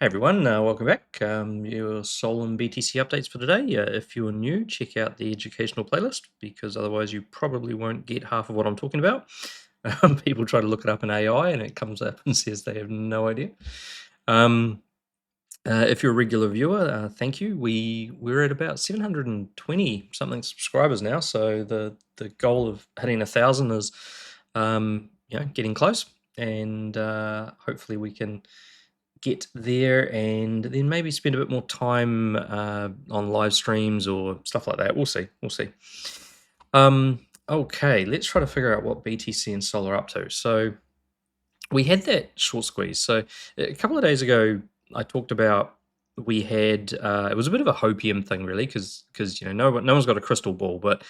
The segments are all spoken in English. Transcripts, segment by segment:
Hey everyone, welcome back. Your Sol and BTC updates for today. If you're new, check out the educational playlist because otherwise you probably won't get half of what I'm talking about. People try to look it up in AI and it comes up and says they have no idea. If you're a regular viewer, thank you. We're at about 720 something subscribers now, so the goal of hitting 1,000 is getting close, and hopefully we can get there and then maybe spend a bit more time on live streams or stuff like that. We'll see. We'll see. Okay, let's try to figure out what BTC and Sol are up to. So we had that short squeeze. So a couple of days ago, I talked about we had it was a bit of a hopium thing, really, because no one's got a crystal ball, but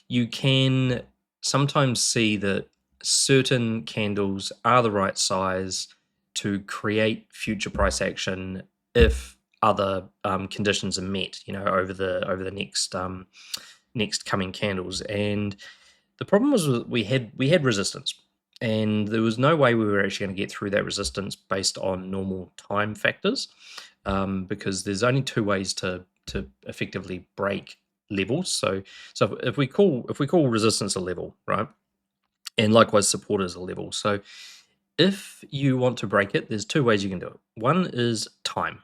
you can sometimes see that certain candles are the right size to create future price action if other conditions are met, over the next coming candles. And the problem was we had resistance, and there was no way we were actually going to get through that resistance based on normal time factors, because there's only two ways to effectively break levels. So if we call resistance a level, right, and likewise support is a level. So if you want to break it, there's two ways you can do it. One is time,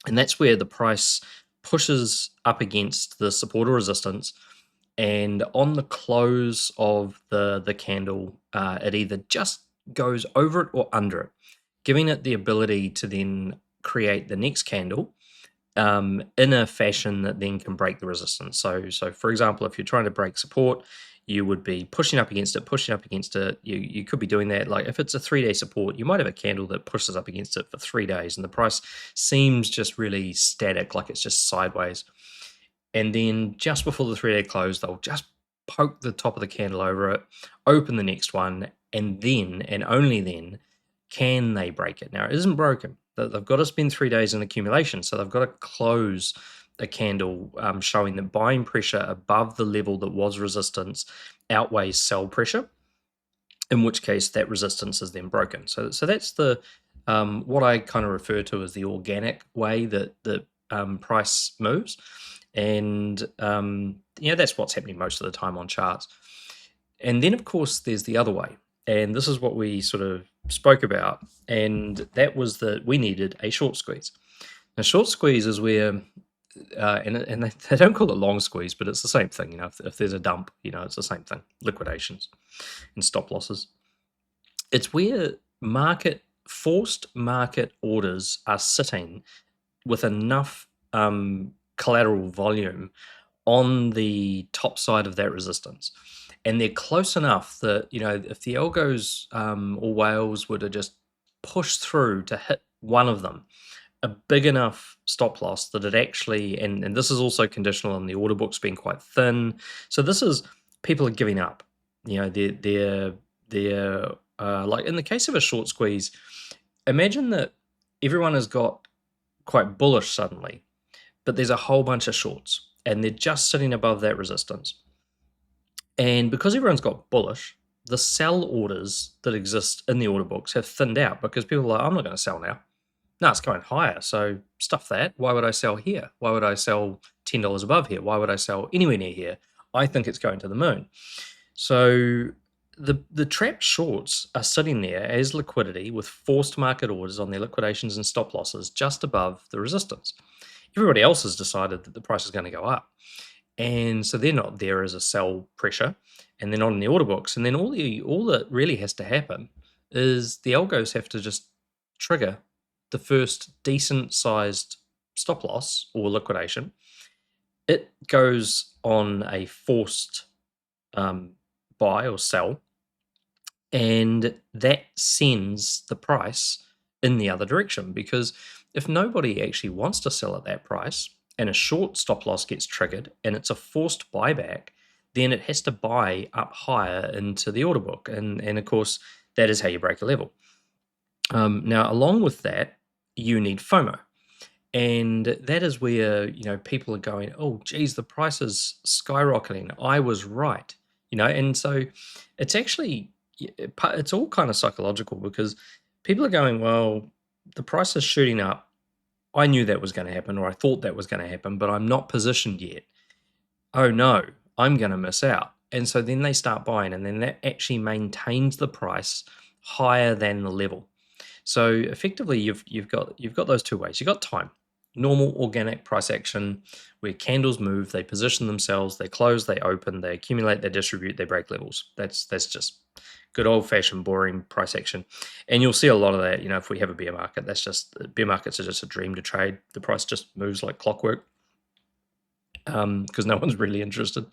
and that's where the price pushes up against the support or resistance, and on the close of the candle, it either just goes over it or under it, giving it the ability to then create the next candle in a fashion that then can break the resistance. So for example, if you're trying to break support, you would be pushing up against it. You could be doing that. Like if it's a 3-day support, you might have a candle that pushes up against it for 3 days, and the price seems just really static, like it's just sideways. And then just before the 3-day close, they'll just poke the top of the candle over it, open the next one, and then, and only then, can they break it. Now, it isn't broken. They've got to spend 3 days in accumulation, so they've got to close a candle showing that buying pressure above the level that was resistance outweighs sell pressure, in which case that resistance is then broken. So that's the what I kind of refer to as the organic way that price moves. And that's what's happening most of the time on charts. And then, of course, there's the other way. And this is what we sort of spoke about. And that was that we needed a short squeeze. Now, short squeeze is where, and they don't call it long squeeze, but it's the same thing. If there's a dump, it's the same thing. Liquidations and stop losses. It's where forced market orders are sitting with enough collateral volume on the top side of that resistance, and they're close enough that if the algos or whales were to just push through to hit one of them, a big enough stop loss that it actually, and this is also conditional on the order books being quite thin. So this is people are giving up. They're like in the case of a short squeeze, imagine that everyone has got quite bullish suddenly, but there's a whole bunch of shorts and they're just sitting above that resistance. And because everyone's got bullish, the sell orders that exist in the order books have thinned out because people are like, I'm not going to sell now. No, it's going higher, so stuff that. Why would I sell here? Why would I sell $10 above here? Why would I sell anywhere near here? I think it's going to the moon. So the trapped shorts are sitting there as liquidity with forced market orders on their liquidations and stop losses just above the resistance. Everybody else has decided that the price is going to go up, and so they're not there as a sell pressure, and they're not in the order books. And then all that really has to happen is the algos have to just trigger the first decent sized stop loss or liquidation. It goes on a forced buy or sell, and that sends the price in the other direction, because if nobody actually wants to sell at that price and a short stop loss gets triggered and it's a forced buyback, then it has to buy up higher into the order book. And of course, that is how you break a level. Now, along with that, you need FOMO. And that is where, people are going, oh, geez, the price is skyrocketing. I was right. And so it's actually, it's all kind of psychological, because people are going, well, the price is shooting up. I knew that was going to happen, or I thought that was going to happen, but I'm not positioned yet. Oh no, I'm going to miss out. And so then they start buying, and then that actually maintains the price higher than the level. So effectively, you've got those two ways. You've got time, normal organic price action, where candles move, they position themselves, they close, they open, they accumulate, they distribute, they break levels. That's just good old fashioned boring price action. And you'll see a lot of that. If we have a bear market, that's just bear markets are just a dream to trade. The price just moves like clockwork because no one's really interested.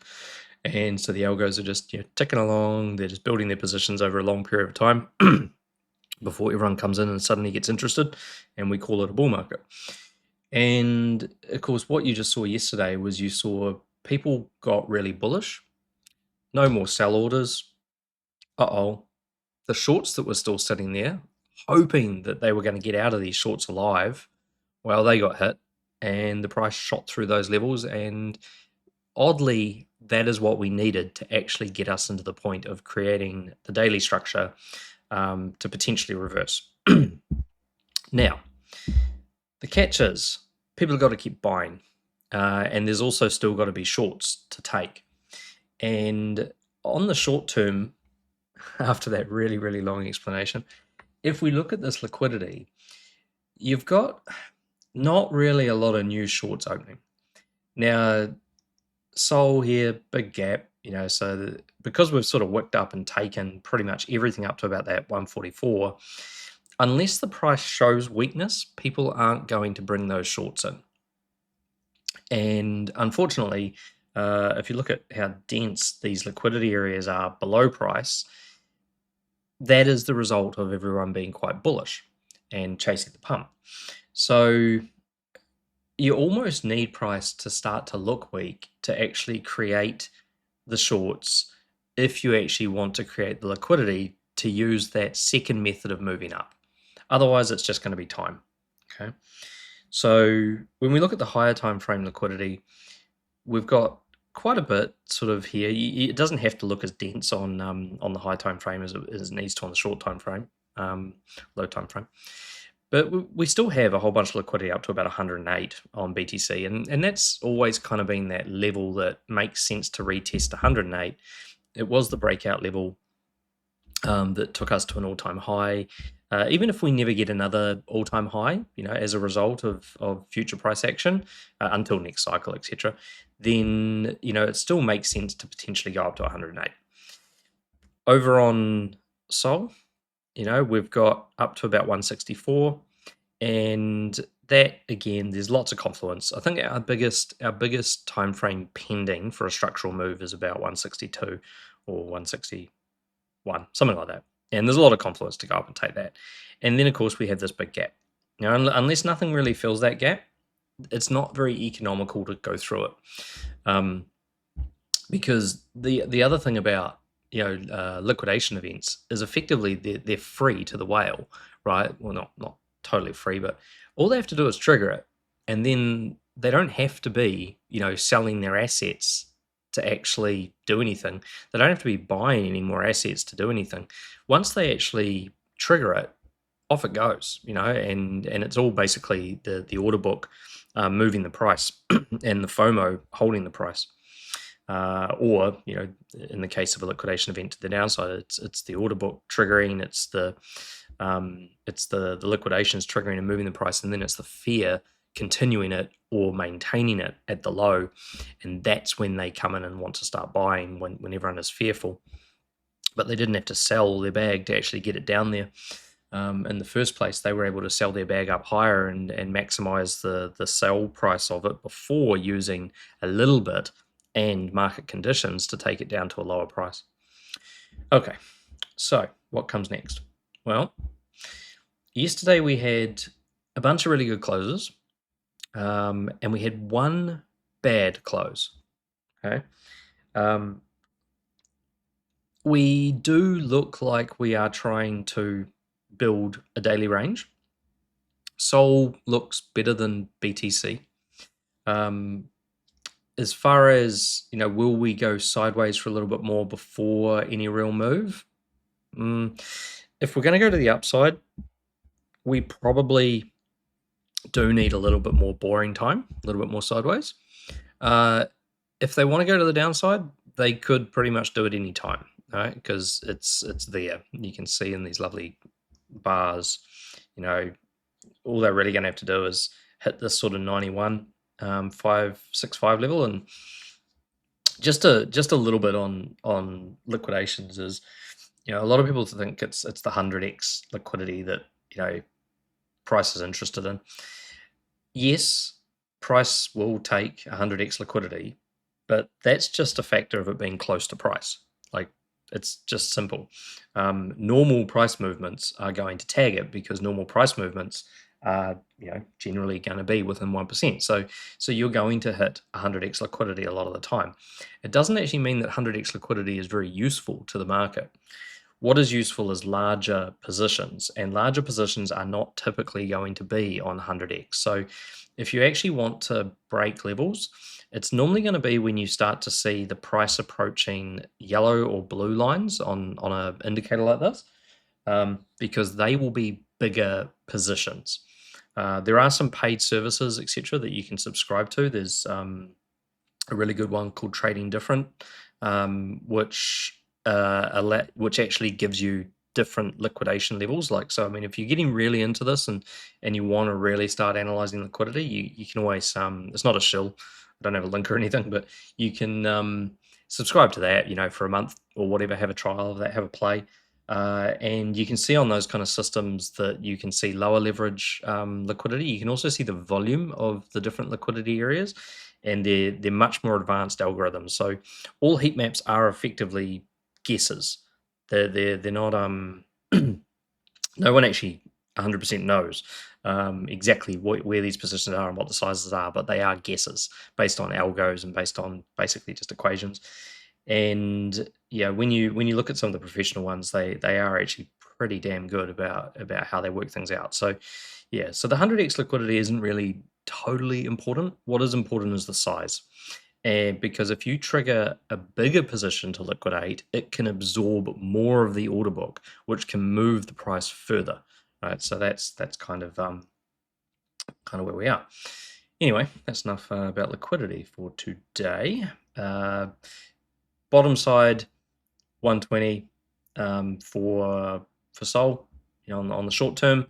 And so the algos are just ticking along. They're just building their positions over a long period of time before everyone comes in and suddenly gets interested, and we call it a bull market. And of course, what you just saw yesterday was you saw people got really bullish. No more sell orders. Uh-oh. The shorts that were still sitting there, hoping that they were going to get out of these shorts alive, well, they got hit and the price shot through those levels. And oddly, that is what we needed to actually get us into the point of creating the daily structure to potentially reverse. Now, the catch is people have got to keep buying, and there's also still got to be shorts to take. And on the short term, after that really, really long explanation, if we look at this liquidity, you've got not really a lot of new shorts opening. Now, Sol here, big gap, so because we've sort of whipped up and taken pretty much everything up to about that 144, unless the price shows weakness, people aren't going to bring those shorts in. And unfortunately, if you look at how dense these liquidity areas are below price, that is the result of everyone being quite bullish and chasing the pump. So you almost need price to start to look weak to actually create the shorts if you actually want to create the liquidity to use that second method of moving up. Otherwise, it's just going to be time. Okay. So when we look at the higher time frame liquidity, we've got quite a bit sort of here. It doesn't have to look as dense on the high time frame as it needs to on the short time frame, low time frame. But we still have a whole bunch of liquidity up to about 108 on BTC, and that's always kind of been that level that makes sense to retest 108. It was the breakout level that took us to an all-time high. Even if we never get another all-time high, as a result of future price action until next cycle, etc., then it still makes sense to potentially go up to 108. Over on Sol, we've got up to about 164, and that again, there's lots of confluence. I think our biggest time frame pending for a structural move is about 162 or 161, something like that. And there's a lot of confluence to go up and take that. And then of course we have this big gap. Now, unless nothing really fills that gap, it's not very economical to go through it, because the other thing about liquidation events is effectively they're free to the whale, right? Well, not totally free, but all they have to do is trigger it, and then they don't have to be selling their assets to actually do anything. They don't have to be buying any more assets to do anything. Once they actually trigger it, off it goes, and it's all basically the order book moving the price and the FOMO holding the price. Or in the case of a liquidation event to the downside, it's the order book triggering, it's the liquidations triggering and moving the price, and then it's the fear continuing it or maintaining it at the low, and that's when they come in and want to start buying when everyone is fearful. But they didn't have to sell their bag to actually get it down there. In the first place, they were able to sell their bag up higher and maximize the sell price of it before using a little bit and market conditions to take it down to a lower price. Okay, so what comes next? Well, yesterday we had a bunch of really good closes, and we had one bad close. Okay, we do look like we are trying to build a daily range. Sol looks better than BTC. As far as, will we go sideways for a little bit more before any real move? If we're going to go to the upside, we probably do need a little bit more boring time, a little bit more sideways. If they want to go to the downside, they could pretty much do it any time, right? Because it's there. You can see in these lovely bars, all they're really going to have to do is hit this sort of 91 565 level. And just a little bit on liquidations is, a lot of people think it's the 100x liquidity that price is interested in. Yes, price will take 100x liquidity, but that's just a factor of it being close to price. Like, it's just simple. Normal price movements are going to tag it because normal price movements are generally going to be within 1%. So you're going to hit 100x liquidity a lot of the time. It doesn't actually mean that 100x liquidity is very useful to the market. What is useful is larger positions, and larger positions are not typically going to be on 100x. So if you actually want to break levels, it's normally going to be when you start to see the price approaching yellow or blue lines on an indicator like this, because they will be bigger positions. There are some paid services, etc., that you can subscribe to. There's a really good one called Trading Different, which actually gives you different liquidation levels. So I mean, if you're getting really into this and you want to really start analyzing liquidity, you can always it's not a shill. I don't have a link or anything, but you can subscribe to that, for a month or whatever, have a trial of that, have a play. And you can see on those kind of systems that you can see lower leverage liquidity. You can also see the volume of the different liquidity areas, and they're much more advanced algorithms. So all heat maps are effectively guesses. They're not no one actually 100% knows exactly where these positions are and what the sizes are, but they are guesses based on algos and based on basically just equations. And yeah, when you look at some of the professional ones, they are actually pretty damn good about how they work things out. So yeah, so the 100x liquidity isn't really totally important. What is important is the size. And because if you trigger a bigger position to liquidate, it can absorb more of the order book, which can move the price further. Right. So that's kind of where we are. Anyway, that's enough about liquidity for today. Bottom side, 120 for Sol, on the short term,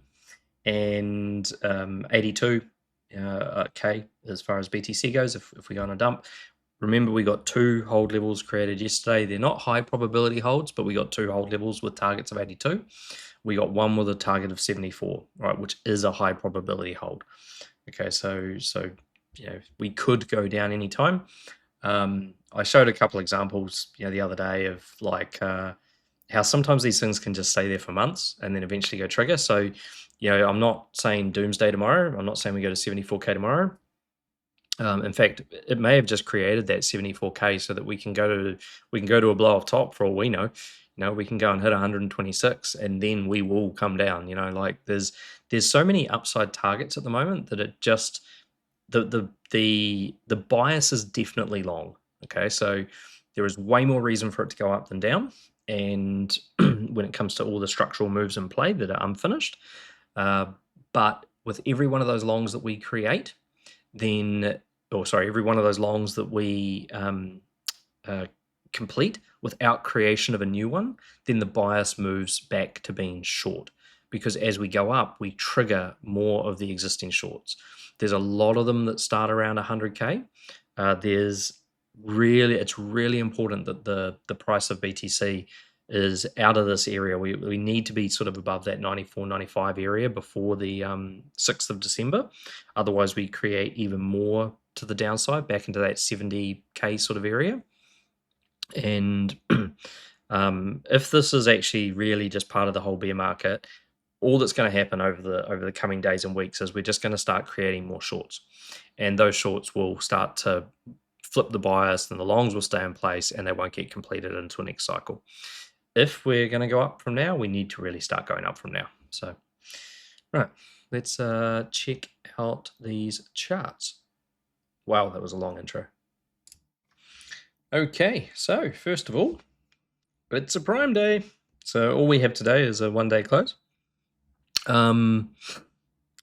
and 82 K as far as BTC goes. If we go on a dump, remember we got 2 hold levels created yesterday. They're not high probability holds, but we got 2 hold levels with targets of 82. We got one with a target of 74, right, which is a high probability hold. Okay, so we could go down anytime. I showed a couple examples, the other day of how sometimes these things can just stay there for months and then eventually go trigger. So, I'm not saying doomsday tomorrow. I'm not saying we go to 74K tomorrow. In fact, it may have just created that 74K so that we can go to a blow off top for all we know. We can go and hit 126 and then we will come down. There's so many upside targets at the moment that it just the bias is definitely long. Okay, so there is way more reason for it to go up than down. And when it comes to all the structural moves in play that are unfinished, but with every one of those longs that we create, every one of those longs that we complete without creation of a new one, then the bias moves back to being short, because as we go up, we trigger more of the existing shorts. There's a lot of them that start around 100K. It's really important that the price of BTC is out of this area. We need to be sort of above that 94, 95 area before the 6th of December. Otherwise, we create even more to the downside, back into that 70K sort of area. And if this is actually really just part of the whole bear market, all that's going to happen over the coming days and weeks is we're just going to start creating more shorts, and those shorts will start to flip the bias, and the longs will stay in place, and they won't get completed until next cycle. If we're going to go up from now, we need to really start going up from now. So, right, let's check out these charts. Wow, that was a long intro. Okay, so first of all, it's a prime day. So all we have today is a one-day close.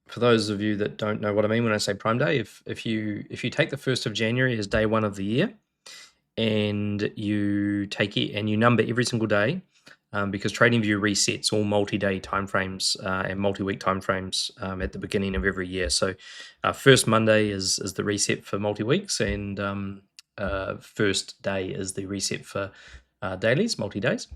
for those of you that don't know what I mean when I say Prime Day, if you take the 1st of January as day one of the year, and you take it and you number every single day, because TradingView resets all multi-day timeframes and multi-week timeframes at the beginning of every year. So first Monday is the reset for multi-weeks, and first day is the reset for dailies, multi-days.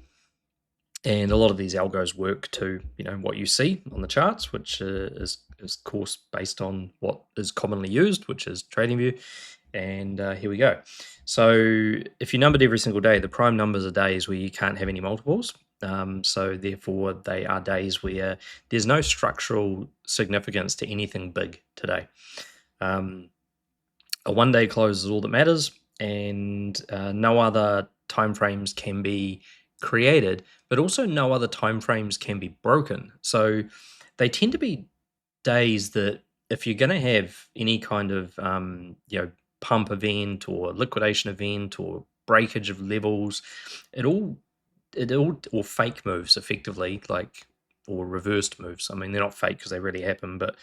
And a lot of these algos work to, what you see on the charts, which is of course based on what is commonly used, which is TradingView. And here we go. So if you numbered every single day, the prime numbers are days where you can't have any multiples. So therefore, they are days where there's no structural significance to anything big today. A one-day close is all that matters, and no other timeframes can be created, but also no other timeframes can be broken. So they tend to be days that, if you're going to have any kind of pump event or liquidation event or breakage of levels, it all or fake moves effectively, like, or reversed moves. I mean, they're not fake because they really happen, but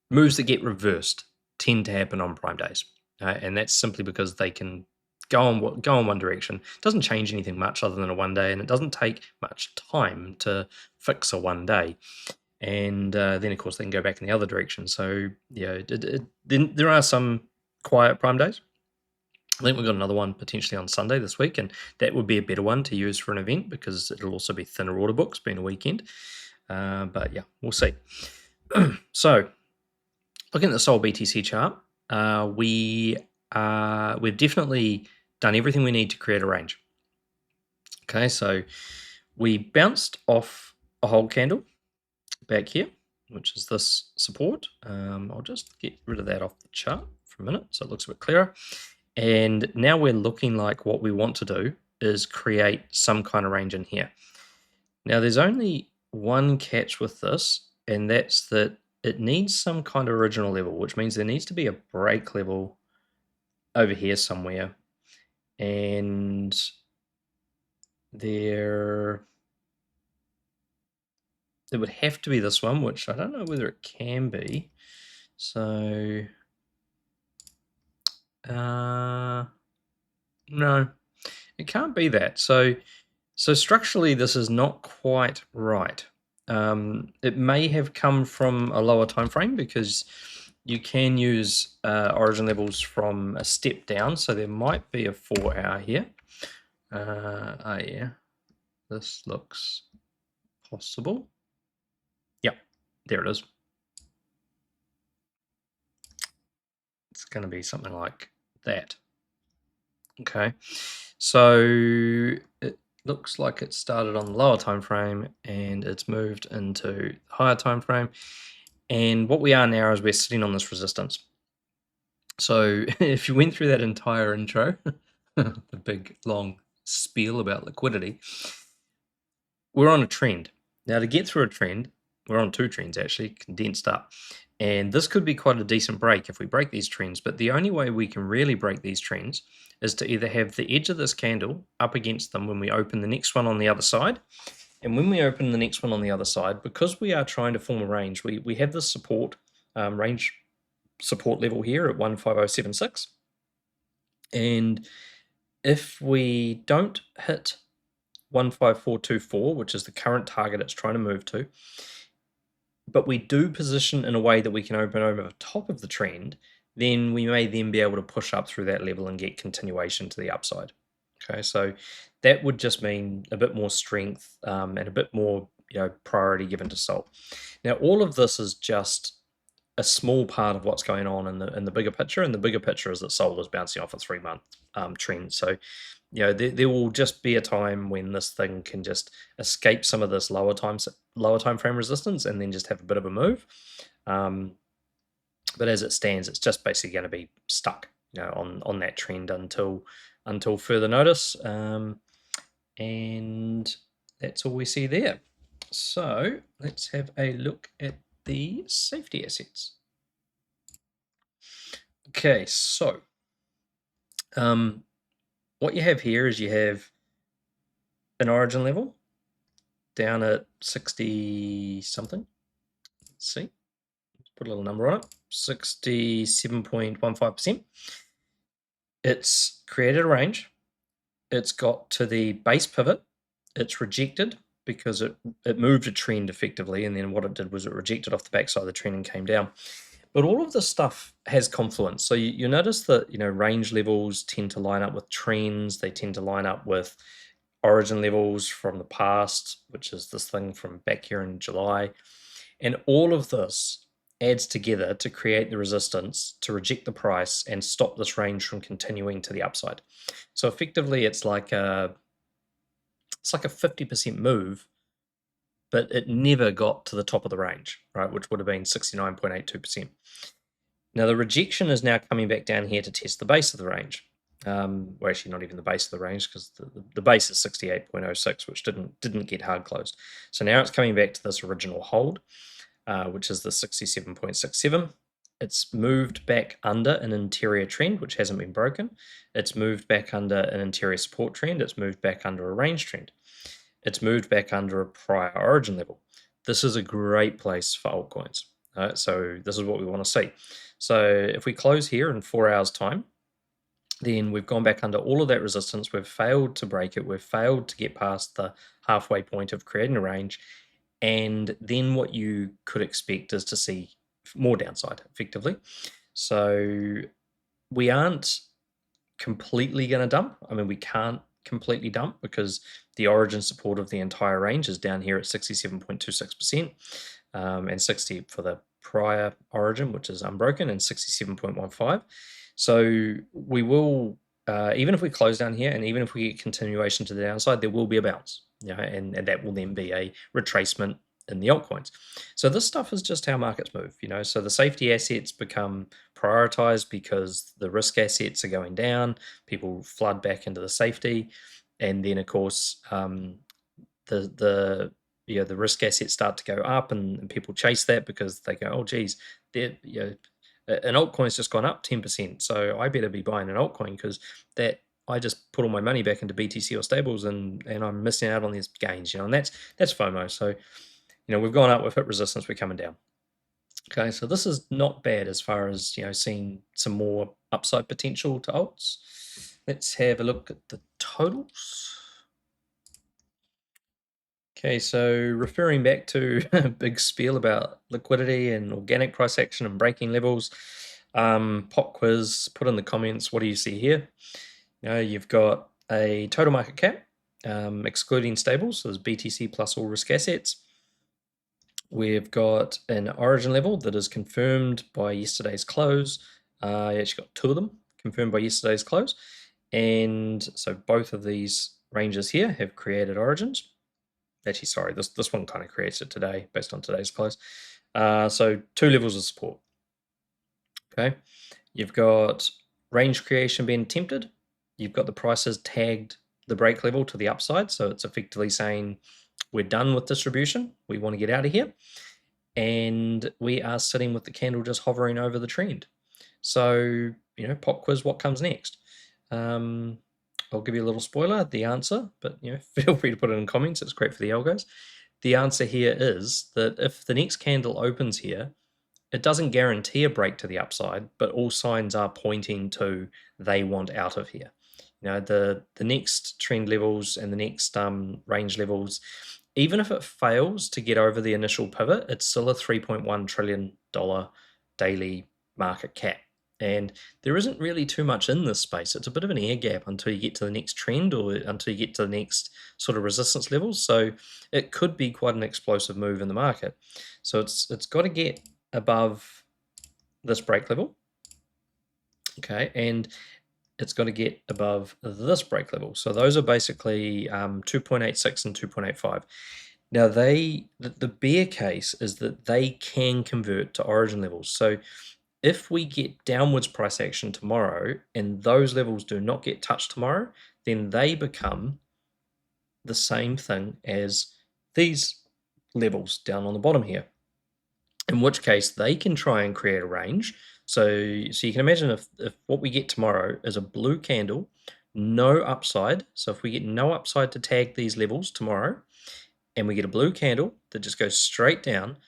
moves that get reversed tend to happen on prime days, and that's simply because they can go in one direction. It doesn't change anything much other than a one day, and it doesn't take much time to fix a one day. And then of course they can go back in the other direction. So there are some quiet prime days. I think we've got another one potentially on Sunday this week, and that would be a better one to use for an event because it'll also be thinner order books being a weekend. But yeah, we'll see. So looking at the Sol BTC chart, we've definitely done everything we need to create a range. Okay, so we bounced off a hold candle back here, which is this support. I'll just get rid of that off the chart for a minute so it looks a bit clearer. And now we're looking like what we want to do is create some kind of range in here. Now there's only one catch with this, and that's that it needs some kind of original level, which means there needs to be a break level over here somewhere. And it would have to be this one, which I don't know whether it can be. So no, it can't be that. So structurally, this is not quite right. It may have come from a lower time frame because you can use origin levels from a step down. So there might be a 4 hour here. Yeah, this looks possible. Yep, there it is. It's going to be something like that. Okay, so it looks like it started on the lower time frame and it's moved into the higher time frame. And what we are now is we're sitting on this resistance. So if you went through that entire intro, the big long spiel about liquidity, we're on a trend. Now to get through a trend, we're on two trends actually, condensed up. And this could be quite a decent break if we break these trends, but the only way we can really break these trends is to either have the edge of this candle up against them when we open the next one on the other side. And when we open the next one on the other side, because we are trying to form a range, we have this support range support level here at 15076. And if we don't hit 15424, which is the current target it's trying to move to, but we do position in a way that we can open over the top of the trend, then we may then be able to push up through that level and get continuation to the upside. Okay, so that would just mean a bit more strength and a bit more priority given to Sol. Now, all of this is just a small part of what's going on in the bigger picture, and the bigger picture is that Sol is bouncing off a 3-month trend. So there will just be a time when this thing can just escape some of this lower time frame resistance and then just have a bit of a move. But as it stands, it's just basically going to be stuck, on that trend until further notice. And that's all we see there. So let's have a look at the safety assets. Okay, so what you have here is you have an origin level down at 60 something. see, let's put a little number on it, 67.15%. It's created a range. It's got to the base pivot. It's rejected because it moved a trend effectively, and then what it did was it rejected off the backside of the trend and came down. But all of this stuff has confluence. So you notice that range levels tend to line up with trends. They tend to line up with origin levels from the past, which is this thing from back here in July. And all of this adds together to create the resistance to reject the price and stop this range from continuing to the upside. So effectively, it's like a 50% move, but it never got to the top of the range, right? Which would have been 69.82%. Now the rejection is now coming back down here to test the base of the range. Well, actually, not even the base of the range, because the base is 68.06, which didn't get hard closed. So now it's coming back to this original hold, which is the 67.67. It's moved back under an interior trend, which hasn't been broken. It's moved back under an interior support trend. It's moved back under a range trend. It's moved back under a prior origin level. This is a great place for altcoins. So this is what we want to see. So if we close here in 4 hours time, then we've gone back under all of that resistance. We've failed to break it. We've failed to get past the halfway point of creating a range. And then what you could expect is to see more downside, effectively. So we aren't completely going to dump. I mean, we can't completely dump because the origin support of the entire range is down here at 67.26%, and 60 for the prior origin, which is unbroken, and 67.15. So we will, even if we close down here, and even if we get continuation to the downside, there will be a bounce, and that will then be a retracement in the altcoins. So this stuff is just how markets move, so the safety assets become prioritized because the risk assets are going down, people flood back into the safety, and then of course the risk assets start to go up, and people chase that because they go, oh geez, an altcoin's just gone up 10%, so I better be buying an altcoin because that I just put all my money back into BTC or stables, and I'm missing out on these gains, and that's FOMO. So we've gone up, we've hit resistance, we're coming down. Okay, so this is not bad as far as seeing some more upside potential to alts. Let's have a look at the totals. Okay, so referring back to a big spiel about liquidity and organic price action and breaking levels, pop quiz, put in the comments, what do you see here? You've got a total market cap, excluding stables, so there's BTC plus all risk assets. We've got an origin level that is confirmed by yesterday's close. I actually got two of them confirmed by yesterday's close. And so both of these ranges here have created origins. Actually, sorry, this one kind of creates it today based on today's close. So 2 levels of support. Okay, you've got range creation being attempted. You've got the prices tagged the break level to the upside. So it's effectively saying we're done with distribution. We want to get out of here. And we are sitting with the candle just hovering over the trend. So, pop quiz, what comes next? I'll give you a little spoiler, the answer, but feel free to put it in comments. It's great for the algos. The answer here is that if the next candle opens here, it doesn't guarantee a break to the upside, but all signs are pointing to they want out of here. The next trend levels and the next range levels, even if it fails to get over the initial pivot, it's still a $3.1 trillion daily market cap. And there isn't really too much in this space. It's a bit of an air gap until you get to the next trend or until you get to the next sort of resistance levels. So it could be quite an explosive move in the market. So it's got to get above this break level. Okay, and it's got to get above this break level. So those are basically 2.86 and 2.85. Now the bear case is that they can convert to origin levels. So if we get downwards price action tomorrow and those levels do not get touched tomorrow, then they become the same thing as these levels down on the bottom here, in which case they can try and create a range. So you can imagine if what we get tomorrow is a blue candle, no upside. So if we get no upside to tag these levels tomorrow, and we get a blue candle that just goes straight down,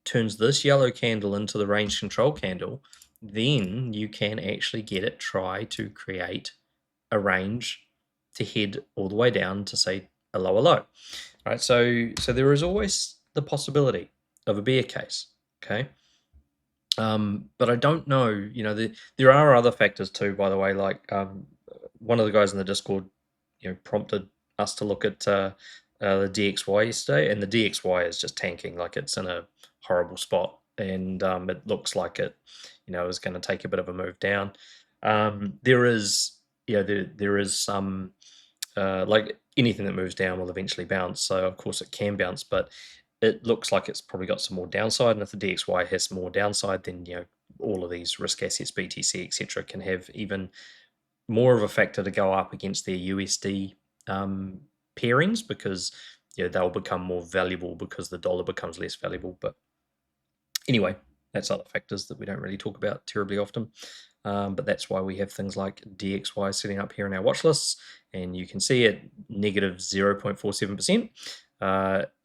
turns this yellow candle into the range control candle, then you can actually get it try to create a range to head all the way down to, say, a lower low. Right, so there is always the possibility of a bear case, okay? But I don't know, there are other factors too, by the way, like one of the guys in the Discord, prompted us to look at the DXY yesterday, and the DXY is just tanking, like it's in a horrible spot, and it looks like it, is going to take a bit of a move down. There is, there is some, like anything that moves down will eventually bounce, so of course it can bounce, but it looks like it's probably got some more downside, and if the DXY has more downside, then all of these risk assets, BTC, etc., can have even more of a factor to go up against their USD pairings, because they'll become more valuable because the dollar becomes less valuable. But anyway, that's other factors that we don't really talk about terribly often. But that's why we have things like DXY sitting up here in our watch lists, and you can see it negative 0.47%.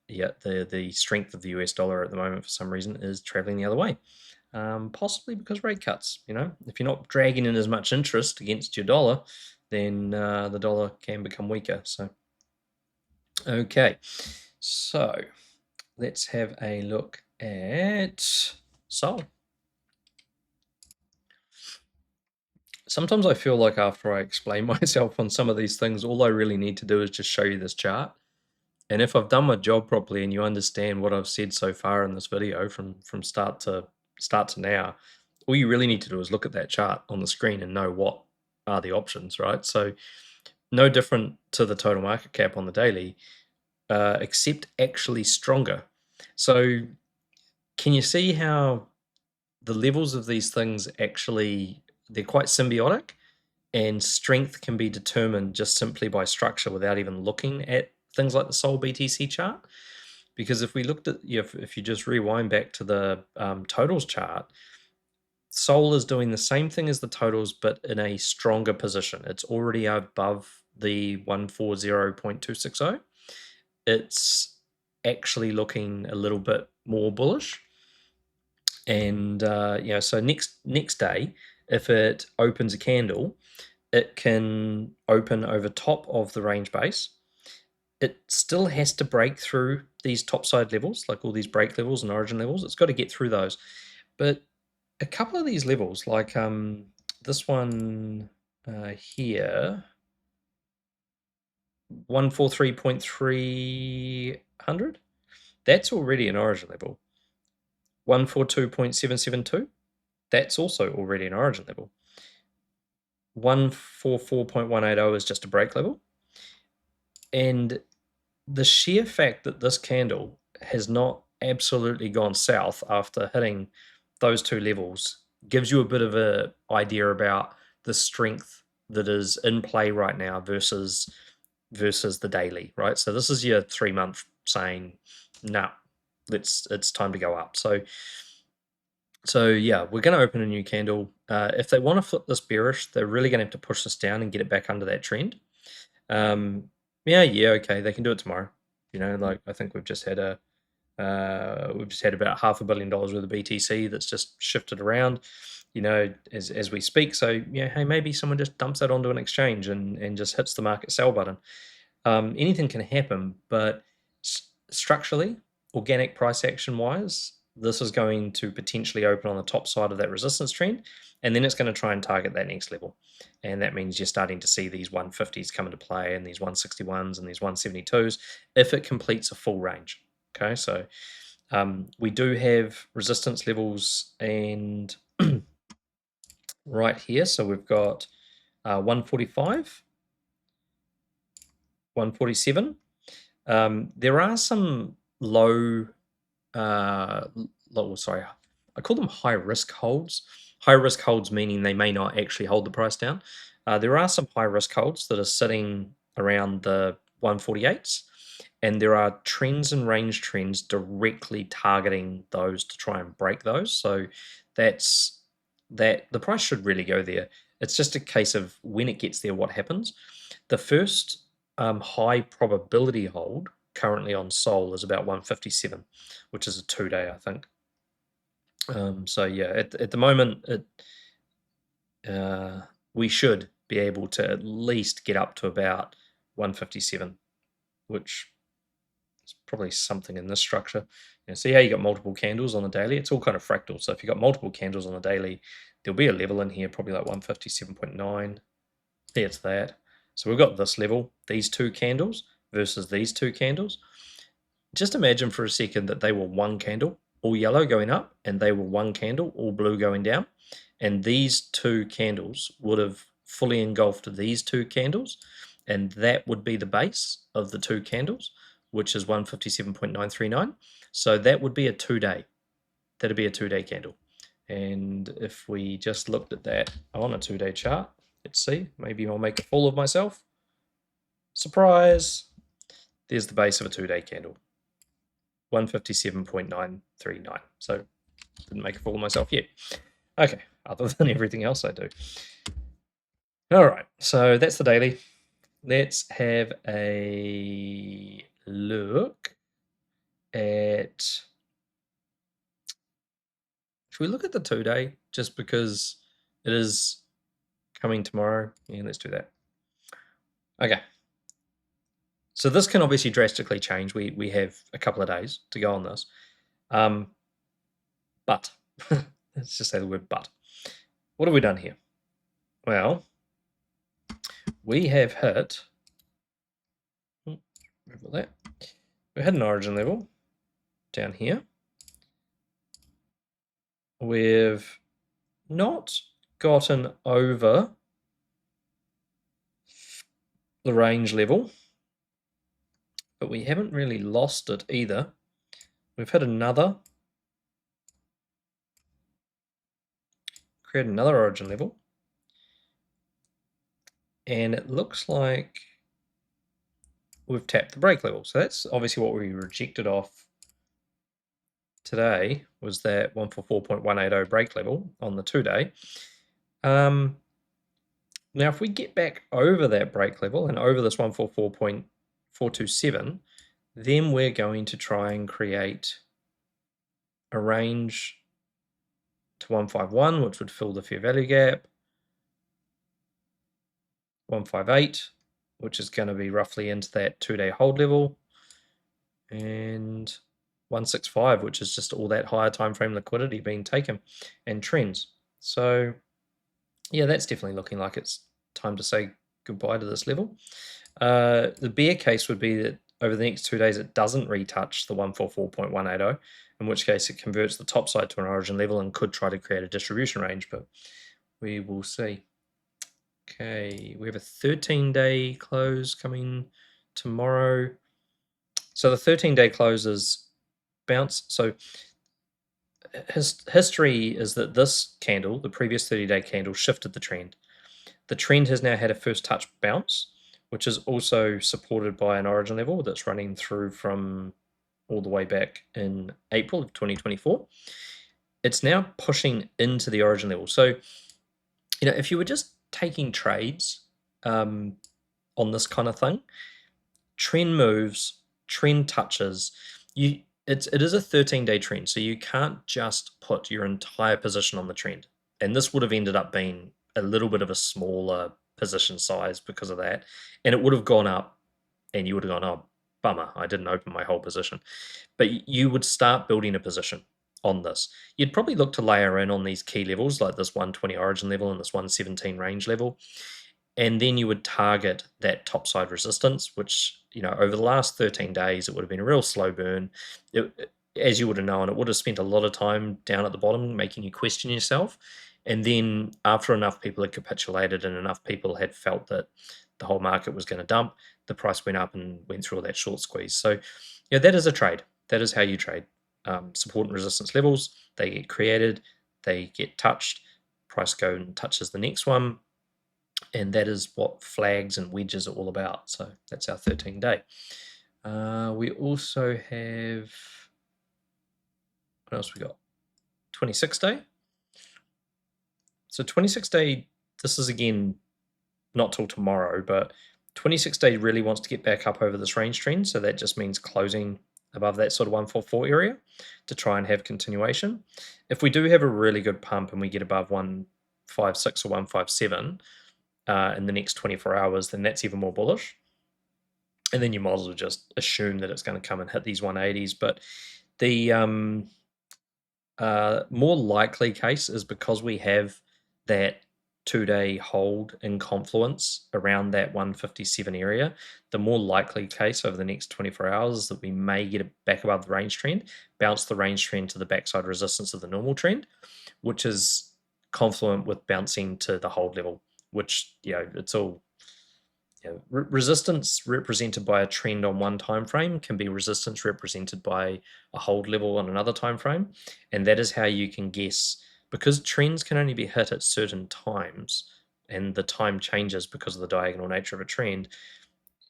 Yeah, the strength of the US dollar at the moment for some reason is traveling the other way. Possibly because rate cuts. If you're not dragging in as much interest against your dollar, then the dollar can become weaker. So, okay, so let's have a look at Sol. Sometimes I feel like after I explain myself on some of these things, all I really need to do is just show you this chart. And if I've done my job properly and you understand what I've said so far in this video from start to now, all you really need to do is look at that chart on the screen and know what are the options, right? So no different to the total market cap on the daily, except actually stronger. So can you see how the levels of these things actually, they're quite symbiotic, and strength can be determined just simply by structure without even looking at things like the Sol BTC chart? Because if we looked at, if you just rewind back to the totals chart, Sol is doing the same thing as the totals, but in a stronger position. It's already above the 140.260. It's actually looking a little bit more bullish. And so next day, if it opens a candle, it can open over top of the range base. It still has to break through these topside levels, like all these break levels and origin levels. It's got to get through those. But a couple of these levels, like this one here, 143.300, that's already an origin level. 142.772, that's also already an origin level. 144.180 is just a break level. And the sheer fact that this candle has not absolutely gone south after hitting those two levels gives you a bit of an idea about the strength that is in play right now versus the daily, right? So this is your 3 month saying, nah, it's time to go up. So yeah, we're going to open a new candle. If they want to flip this bearish, they're really going to have to push this down and get it back under that trend. Yeah, okay, they can do it tomorrow. Like I think we've just had about $500 million worth of BTC that's just shifted around, as we speak. So hey, maybe someone just dumps that onto an exchange and just hits the market sell button. Anything can happen, but structurally, organic price action wise, this is going to potentially open on the top side of that resistance trend, and then it's going to try and target that next level. And that means you're starting to see these 150s come into play, and these 161s and these 172s if it completes a full range. Okay, so we do have resistance levels and right here. So we've got 145, 147. There are some low, sorry, I call them high risk holds. High risk holds meaning they may not actually hold the price down. There are some high risk holds that are sitting around the 148s, and there are trends and range trends directly targeting those to try and break those. So that's that. The price should really go there. It's just a case of when it gets there, what happens. The first high probability hold currently on Sol is about 157, which is a 2-day, I think. So yeah, at the moment, we should be able to at least get up to about 157, which is probably something in this structure. See how you got multiple candles on the daily? It's all kind of fractal. So if you've got multiple candles on the daily, there'll be a level in here, probably like 157.9. There's that. So we've got this level, these two candles versus these two candles. Just imagine for a second that they were one candle, all yellow going up, and they were one candle, all blue going down. And these two candles would have fully engulfed these two candles, and that would be the base of the two candles, which is 157.939. So that would be a 2-day. That'd be a 2-day candle. And if we just looked at that on a 2-day chart, let's see, maybe I'll make a fool of myself. Surprise! There's the base of a 2-day candle. 157.939. So didn't make a fool of myself yet. Okay, other than everything else I do. All right, so that's the daily. Let's have a look at... Should we look at the 2-day just because it is coming tomorrow? Yeah, let's do that. Okay. So this can obviously drastically change. We have a couple of days to go on this. But, let's just say the word but. What have we done here? Well, we have hit, that. We had an origin level down here. We've not gotten over the range level, but we haven't really lost it either. We've hit another, create another origin level, and it looks like we've tapped the break level. So that's obviously what we rejected off today, was that 144.180 break level on the 2-day. Now, if we get back over that break level and over this 144.427, then we're going to try and create a range to 151, which would fill the fair value gap, 158, which is going to be roughly into that 2-day hold level, and 165, which is just all that higher time frame liquidity being taken, and trends. So yeah, that's definitely looking like it's time to say goodbye to this level. The bear case would be that over the next 2 days it doesn't retouch the 144.180, in which case it converts the top side to an origin level and could try to create a distribution range, but we will see. Okay, we have a 13-day close coming tomorrow. So the 13-day close is bounce. So history is that this candle, the previous 30-day candle, shifted the trend. The trend has now had a first touch bounce, which is also supported by an origin level that's running through from all the way back in April of 2024. It's now pushing into the origin level. So, if you were just taking trades on this kind of thing, trend moves, trend touches, it is a 13-day trend, so you can't just put your entire position on the trend. And this would have ended up being a little bit of a smaller position size because of that, and it would have gone up, and you would have gone, oh, bummer, I didn't open my whole position. But you would start building a position on this. You'd probably look to layer in on these key levels, like this 120 origin level and this 117 range level, and then you would target that topside resistance, which, over the last 13 days, it would have been a real slow burn. As you would have known, it would have spent a lot of time down at the bottom, making you question yourself. And then after enough people had capitulated and enough people had felt that the whole market was going to dump, the price went up and went through all that short squeeze. So, that is a trade. That is how you trade. Support and resistance levels, they get created, they get touched, price goes and touches the next one. And that is what flags and wedges are all about. So that's our 13-day. We also have, what else we got? 26-day. So 26-day, this is again not till tomorrow, but 26-day really wants to get back up over this range trend. So that just means closing above that sort of 144 area to try and have continuation. If we do have a really good pump and we get above 156 or 157 in the next 24 hours, then that's even more bullish. And then you might as well just assume that it's going to come and hit these 180s. But the more likely case is because we have that 2-day hold in confluence around that 157 area, the more likely case over the next 24 hours is that we may get it back above the range trend, bounce the range trend to the backside resistance of the normal trend, which is confluent with bouncing to the hold level, which, it's all resistance represented by a trend on one time frame can be resistance represented by a hold level on another time frame, and that is how you can guess, because trends can only be hit at certain times and the time changes because of the diagonal nature of a trend.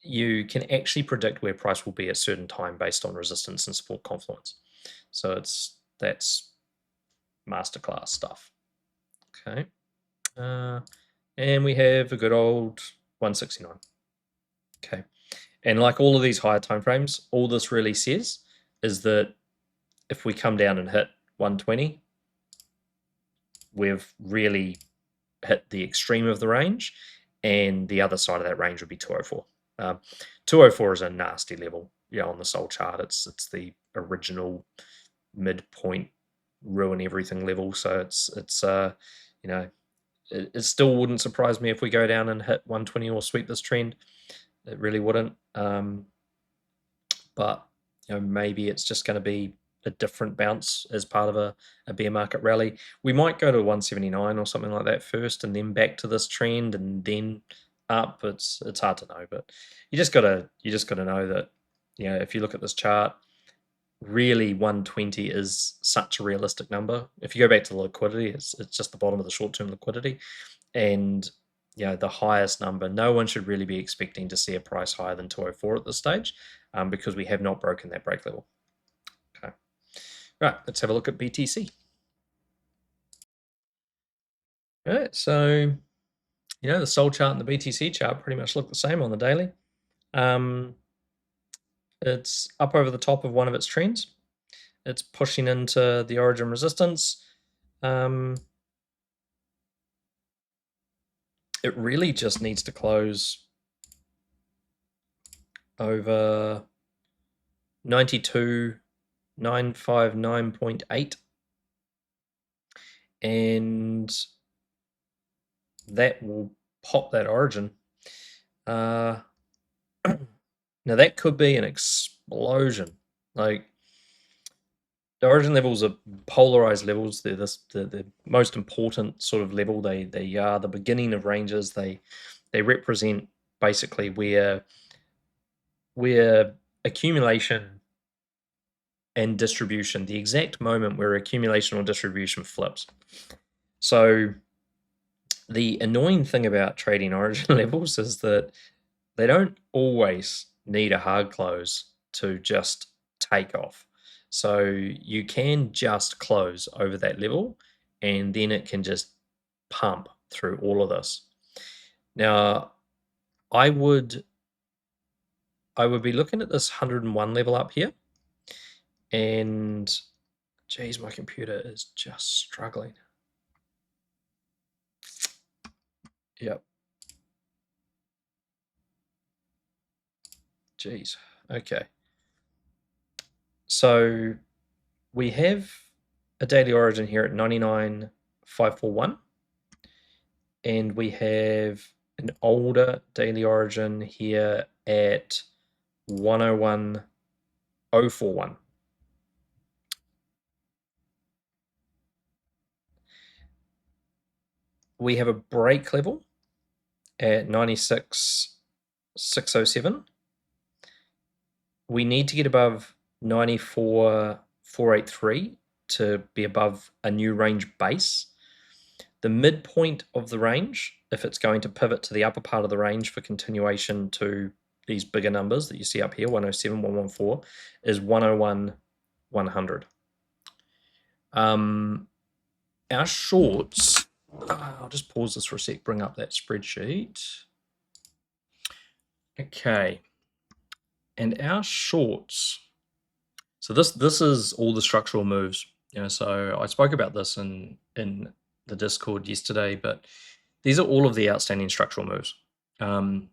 You can actually predict where price will be at a certain time based on resistance and support confluence. So that's masterclass stuff. Okay, and we have a good old 169. Okay, and like all of these higher time frames, all this really says is that if we come down and hit 120, we've really hit the extreme of the range, and the other side of that range would be 204. 204 is a nasty level, on the Sol chart. It's the original midpoint ruin everything level. So it still wouldn't surprise me if we go down and hit 120 or sweep this trend. It really wouldn't. But maybe it's just going to be a different bounce as part of a bear market rally. We might go to 179 or something like that first, and then back to this trend, and then up. It's hard to know, but you just gotta know that if you look at this chart, really 120 is such a realistic number. If you go back to the liquidity, it's just the bottom of the short-term liquidity, and the highest number, no one should really be expecting to see a price higher than 204 at this stage, because we have not broken that break level. Okay, right, let's have a look at BTC. All right, so the Sol chart and the BTC chart pretty much look the same on the daily. It's up over the top of one of its trends. It's pushing into the origin resistance. It really just needs to close over 92,959.8, and that will pop that origin. Now that could be an explosion. Like, the origin levels are polarized levels. They're the most important sort of level. They are the beginning of ranges. They represent basically where accumulation and distribution, the exact moment where accumulation or distribution flips. So the annoying thing about trading origin levels is that they don't always need a hard close to just take off. So you can just close over that level, and then it can just pump through all of this. Now, I would be looking at this 101 level up here, and geez, my computer is just struggling. Yep. Geez. Okay. So we have a daily origin here at 99,541, and we have an older daily origin here at 101,041. We have a break level at 96,607. We need to get above 94,483 to be above a new range base. The midpoint of the range, if it's going to pivot to the upper part of the range for continuation to these bigger numbers that you see up here, 107, 114, is 101, 100. Our shorts, I'll just pause this for a sec, bring up that spreadsheet. Okay. And our shorts So this is all the structural moves. So I spoke about this in the Discord yesterday, but these are all of the outstanding structural moves. And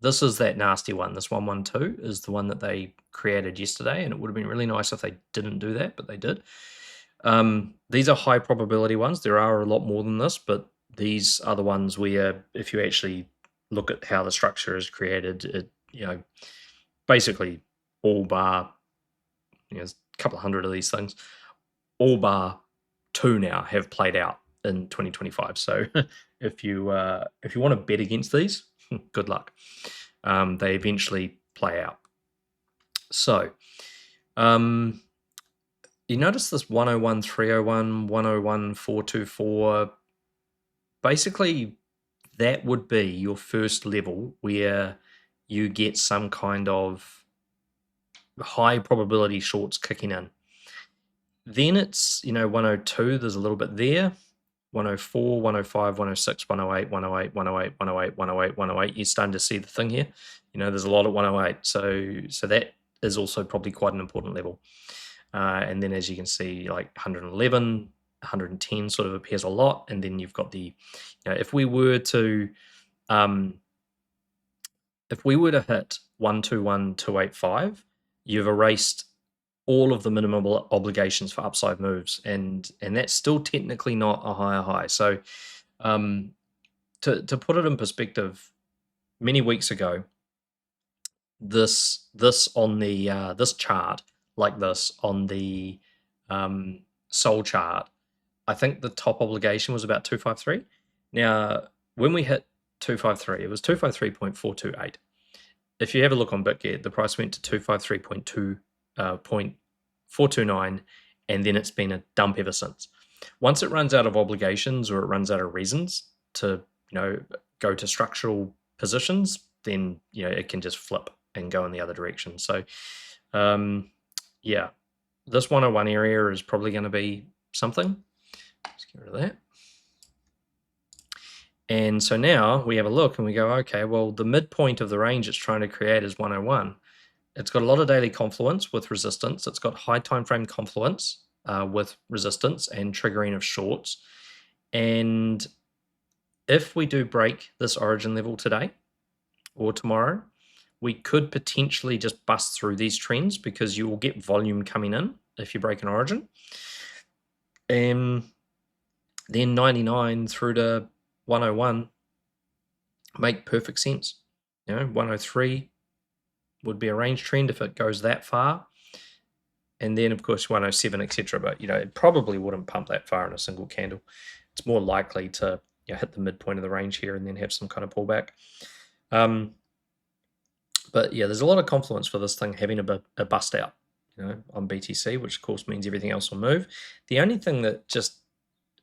this is that nasty one. This 112 is the one that they created yesterday, and it would have been really nice if they didn't do that, but they did. These are high probability ones. There are a lot more than this, but these are the ones where if you actually look at how the structure is created, it basically all bar there's a couple of hundred of these things, all bar two now have played out in 2025. So if you want to bet against these, good luck. They eventually play out. So you notice this 101, 301, 101, 424. Basically, that would be your first level where you get some kind of high probability shorts kicking in. Then it's, 102, there's a little bit there. 104, 105, 106, 108, 108, 108, 108, 108, 108. You're starting to see the thing here. There's a lot at 108. So that is also probably quite an important level. And then as you can see, like 111, 110 sort of appears a lot. And then you've got the, if we were to hit 121,285, you've erased all of the minimum obligations for upside moves, and that's still technically not a higher high. So to put it in perspective, many weeks ago, this on the this chart, like this on the Sol chart, I think the top obligation was about 253. Now, when we hit 253, it was 253.428. If you have a look on BitGet, the price went to 253.429, and then it's been a dump ever since. Once it runs out of obligations or it runs out of reasons to go to structural positions, then it can just flip and go in the other direction. So yeah, this 101 area is probably going to be something. Let's get rid of that. And so now we have a look and we go, okay, well, the midpoint of the range it's trying to create is 101. It's got a lot of daily confluence with resistance. It's got high time frame confluence with resistance and triggering of shorts. And if we do break this origin level today or tomorrow, we could potentially just bust through these trends because you will get volume coming in if you break an origin. And then 99 through to 101 make perfect sense. 103 would be a range trend if it goes that far. And then, of course, 107, etc. But, it probably wouldn't pump that far in a single candle. It's more likely to hit the midpoint of the range here and then have some kind of pullback. But, yeah, there's a lot of confluence for this thing having a bust out, on BTC, which, of course, means everything else will move. The only thing that just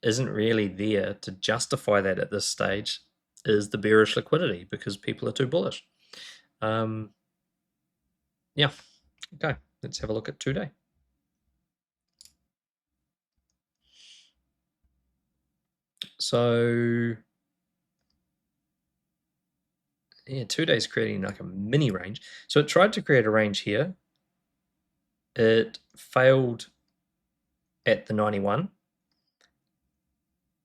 isn't really there to justify that at this stage is the bearish liquidity because people are too bullish. Yeah. Okay. Let's have a look at 2-day. So yeah, 2 days creating like a mini range. So it tried to create a range here. It failed at the 91.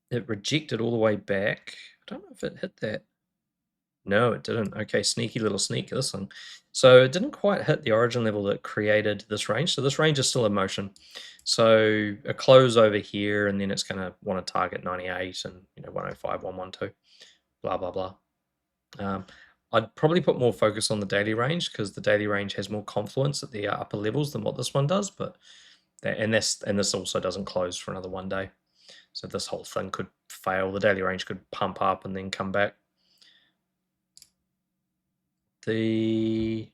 It rejected all the way back. I don't know if it hit that. No, it didn't. Okay, sneaky little sneak, this one. So it didn't quite hit the origin level that created this range. So this range is still in motion. So a close over here, and then it's going to want to target 98 and 105, 112, blah, blah, blah. I'd probably put more focus on the daily range because the daily range has more confluence at the upper levels than what this one does. But this also doesn't close for another 1 day. So this whole thing could fail. The daily range could pump up and then come back. The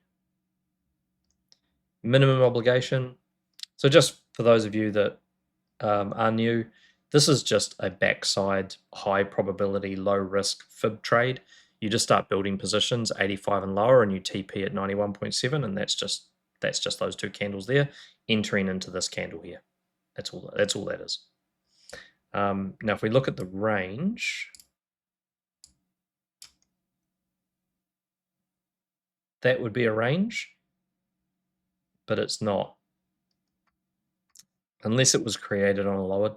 minimum obligation. So just for those of you that are new, this is just a backside high probability, low risk fib trade. You just start building positions 85 and lower and you TP at 91.7, and that's just those two candles there entering into this candle here. That's all that is. Now if we look at the range, that would be a range. but it's not. Unless it was created on a lower,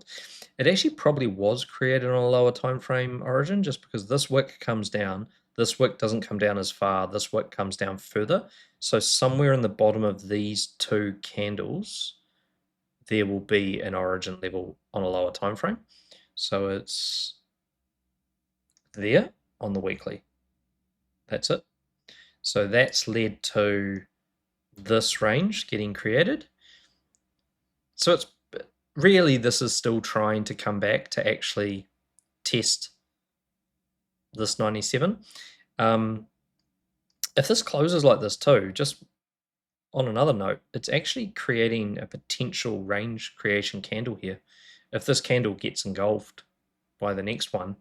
it actually probably was created on a lower time frame origin, just because this wick comes down, this wick doesn't come down as far, this wick comes down further. So somewhere in the bottom of these two candles, there will be an origin level on a lower time frame. So it's there on the weekly. That's it. So that's led to this range getting created. So it's really, this is still trying to come back to actually test this 97. If this closes like this too, just on another note, it's actually creating a potential range creation candle here. If this candle gets engulfed by the next one,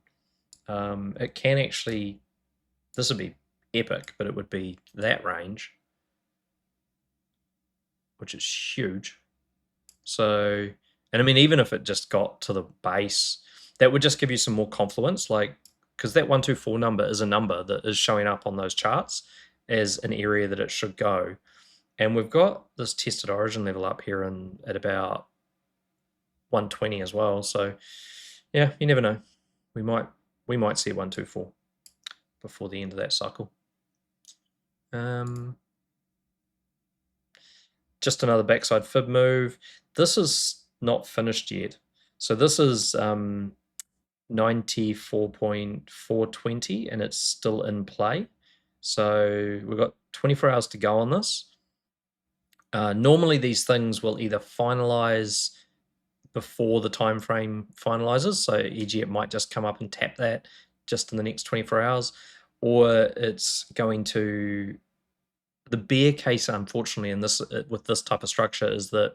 it can actually, this would be epic, but it would be that range, which is huge. So, and I mean, even if it just got to the base, that would just give you some more confluence, like, because that 124 number is a number that is showing up on those charts as an area that it should go. And we've got this tested origin level up here and at about 120 as well. So yeah, you never know. We might see 124 before the end of that cycle. Just another backside fib move. This is not finished yet. So this is 94.420 and it's still in play. So we've got 24 hours to go on this. Normally these things will either finalize before the time frame finalizes, so e.g. it might just come up and tap that just in the next 24 hours, or it's going to, the bear case unfortunately in this, with this type of structure, is that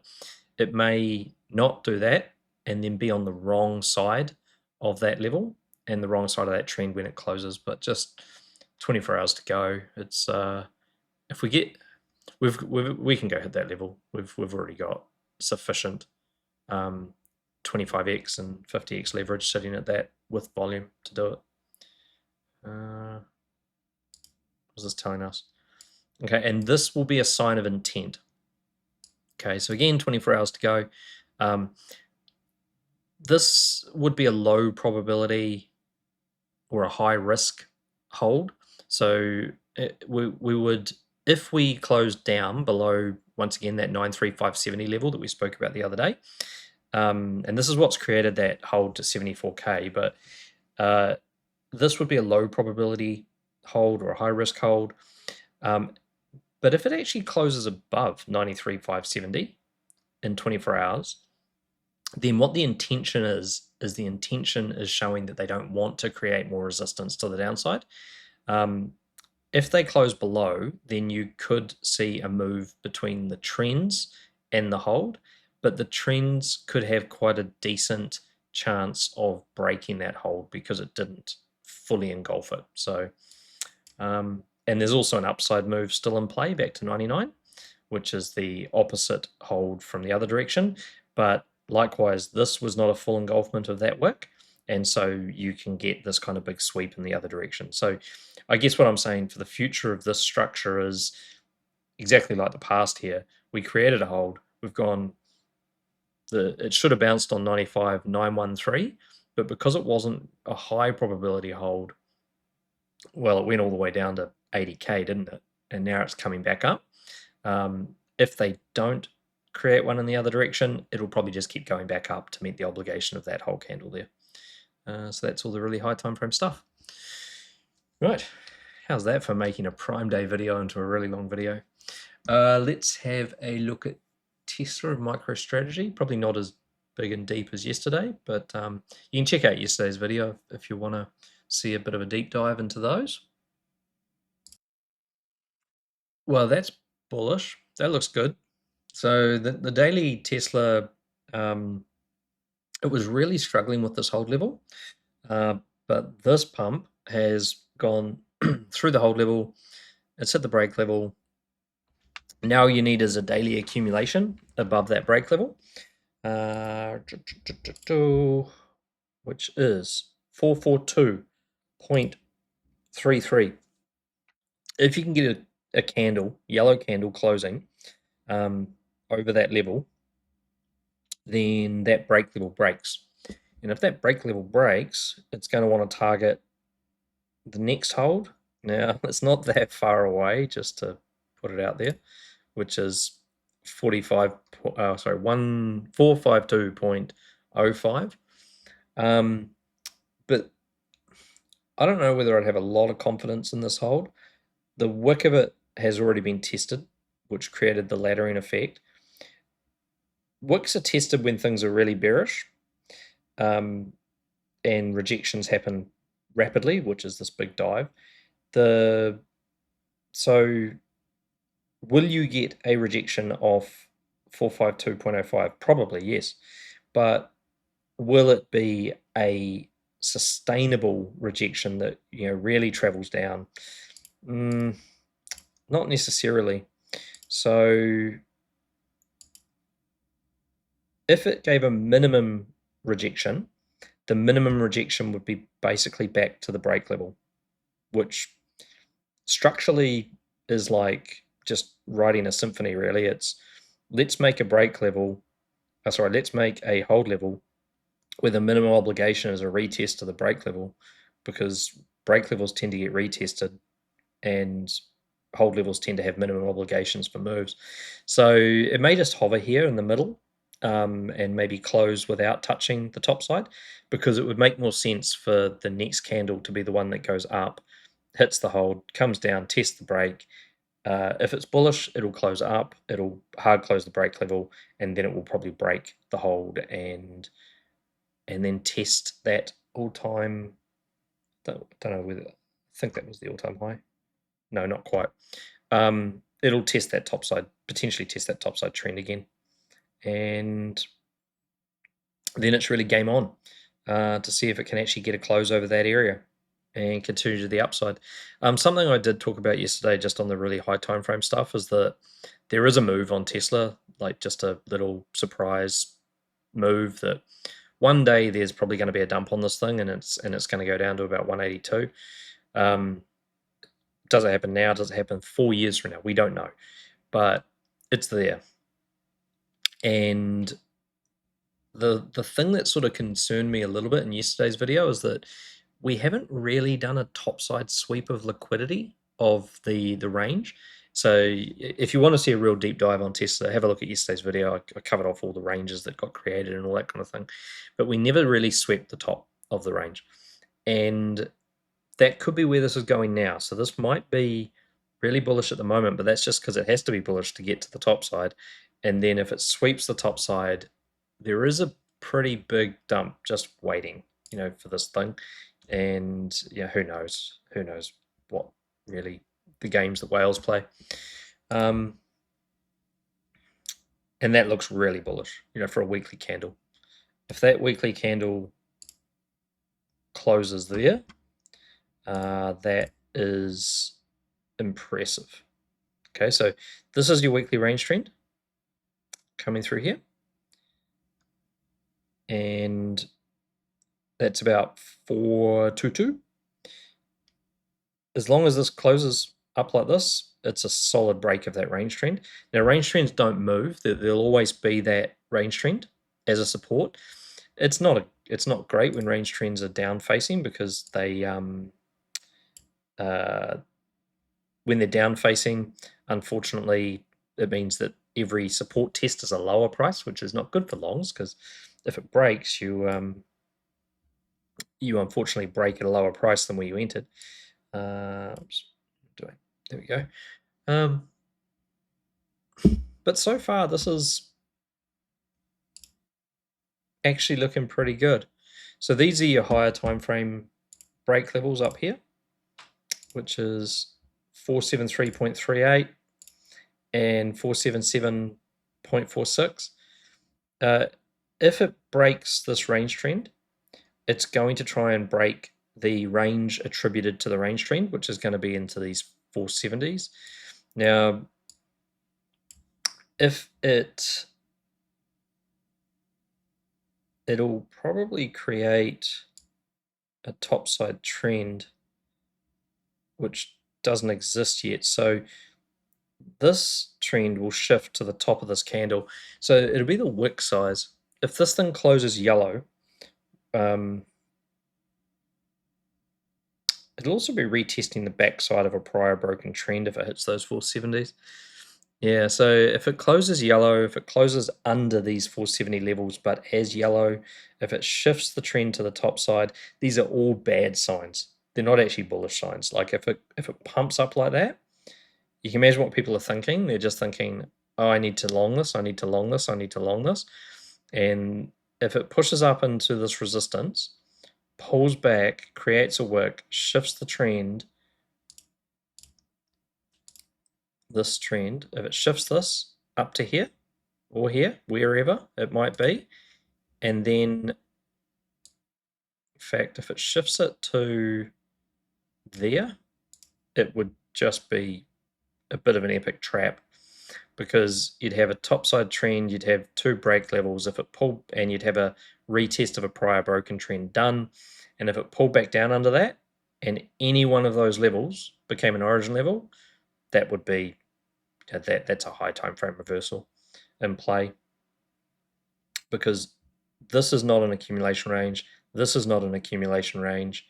it may not do that and then be on the wrong side of that level and the wrong side of that trend when it closes. But just 24 hours to go. It's if we get, we can go hit that level. We've already got sufficient 25x and 50x leverage sitting at that with volume to do it. What's this telling us? Okay, and this will be a sign of intent. Okay, so again, 24 hours to go. This would be a low probability or a high risk hold. So we would, if we closed down below, once again, that 93570 level that we spoke about the other day, and this is what's created that hold to 74K, but this would be a low probability hold or a high risk hold. But if it actually closes above 93,570 in 24 hours, then what the intention is the intention is showing that they don't want to create more resistance to the downside. If they close below, then you could see a move between the trends and the hold, but the trends could have quite a decent chance of breaking that hold because it didn't fully engulf it. So, and there's also an upside move still in play back to 99, which is the opposite hold from the other direction. But likewise, this was not a full engulfment of that wick, and so you can get this kind of big sweep in the other direction. So I guess what I'm saying for the future of this structure is exactly like the past here. We created a hold. We've gone, it should have bounced on 95,913, but because it wasn't a high probability hold, well, it went all the way down to 80K, didn't it? And now it's coming back up. If they don't create one in the other direction, it'll probably just keep going back up to meet the obligation of that whole candle there. So that's all the really high time frame stuff. Right, how's that for making a prime day video into a really long video? Let's have a look at Tesla of MicroStrategy. Probably not as big and deep as yesterday, but you can check out yesterday's video if you want to see a bit of a deep dive into those. Well, that's bullish. That looks good. So the daily Tesla, it was really struggling with this hold level, but this pump has gone through the hold level. It's at the break level. Now you need is a daily accumulation above that break level, which is 442.33. If you can get a candle, yellow candle closing over that level, then that break level breaks. And if that break level breaks, it's going to want to target the next hold. Now, it's not that far away, just to put it out there, which is 1452.05. But I don't know whether I'd have a lot of confidence in this hold. The wick of it has already been tested, which created the laddering effect. Wicks are tested when things are really bearish, and rejections happen rapidly, which is this big dive. So will you get a rejection of 452.05? Probably, yes. But will it be a sustainable rejection that really travels down? Not necessarily. So if it gave a minimum rejection, the minimum rejection would be basically back to the break level, which structurally is like just writing a symphony, really. It's let's make a break level, let's make a hold level where the minimum obligation is a retest to the break level, because break levels tend to get retested and hold levels tend to have minimum obligations for moves. So it may just hover here in the middle, and maybe close without touching the top side, because it would make more sense for the next candle to be the one that goes up, hits the hold, comes down, tests the break. If it's bullish, it'll close up, it'll hard close the break level, and then it will probably break the hold and then test that all-time. Don't know whether, I think that was the all-time high. No, not quite. It'll test that topside, potentially test that topside trend again, and then it's really game on to see if it can actually get a close over that area and continue to the upside. Something I did talk about yesterday, just on the really high time frame stuff, is that there is a move on Tesla, like just a little surprise move, that one day there's probably going to be a dump on this thing, and it's going to go down to about 182. Does it happen now? Does it happen 4 years from now? We don't know, but it's there. And the thing that sort of concerned me a little bit in yesterday's video is that we haven't really done a topside sweep of liquidity of the range. So if you want to see a real deep dive on Tesla, have a look at yesterday's video. I covered off all the ranges that got created and all that kind of thing, but we never really swept the top of the range, and that could be where this is going now. So this might be really bullish at the moment, but that's just because it has to be bullish to get to the top side. And then if it sweeps the top side, there is a pretty big dump just waiting, for this thing. And who knows? Who knows what really the games that whales play. And that looks really bullish, for a weekly candle. If that weekly candle closes there, that is impressive. Okay, so this is your weekly range trend coming through here, and that's about 422. As long as this closes up like this, it's a solid break of that range trend. Now, range trends don't move. There'll always be that range trend as a support. It's not great when range trends are down facing, because they when they're down facing, unfortunately, it means that every support test is a lower price, which is not good for longs, because if it breaks, you unfortunately break at a lower price than where you entered. There we go. But so far, this is actually looking pretty good. So these are your higher time frame break levels up here, which is 473.38 and 477.46. If it breaks this range trend, it's going to try and break the range attributed to the range trend, which is going to be into these 470s. Now, if it'll probably create a topside trend which doesn't exist yet. So this trend will shift to the top of this candle. So it'll be the wick size. If this thing closes yellow, it'll also be retesting the backside of a prior broken trend if it hits those 470s. Yeah, so if it closes yellow, if it closes under these 470 levels, but as yellow, if it shifts the trend to the top side, these are all bad signs. They're not actually bullish signs. Like if it pumps up like that, you can imagine what people are thinking. They're just thinking, oh, I need to long this, I need to long this, I need to long this. And if it pushes up into this resistance, pulls back, creates a wick, shifts the trend, this trend, if it shifts this up to here or here, wherever it might be, and then, in fact, if it shifts it to there, it would just be a bit of an epic trap, because you'd have a topside trend, you'd have two break levels if it pulled, and you'd have a retest of a prior broken trend done. And if it pulled back down under that, and any one of those levels became an origin level, that would be that's a high time frame reversal in play, because this is not an accumulation range. This is not an accumulation range.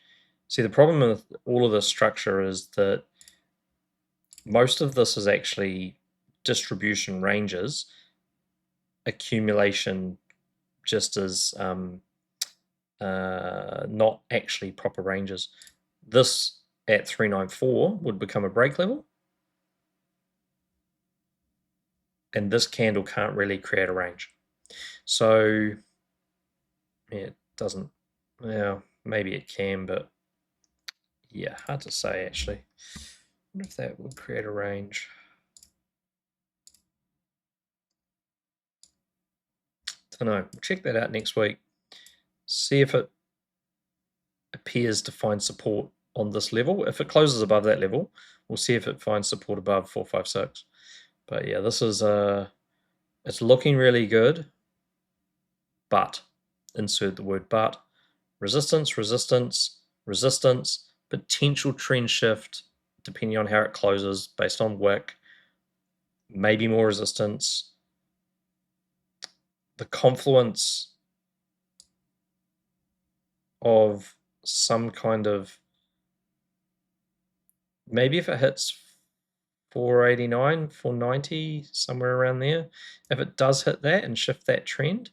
See, the problem with all of this structure is that most of this is actually distribution ranges. Accumulation just is not actually proper ranges. This at 394 would become a break level, and this candle can't really create a range. So yeah, it doesn't. Yeah, maybe it can, but yeah, hard to say actually. I wonder if that would create a range. Don't know. We'll check that out next week. See if it appears to find support on this level. If it closes above that level, we'll see if it finds support above 456. But yeah, this is it's looking really good, but insert the word but. Resistance, resistance, resistance, potential trend shift depending on how it closes based on wick, maybe more resistance. The confluence of some kind of, maybe if it hits 489, 490, somewhere around there, if it does hit that and shift that trend,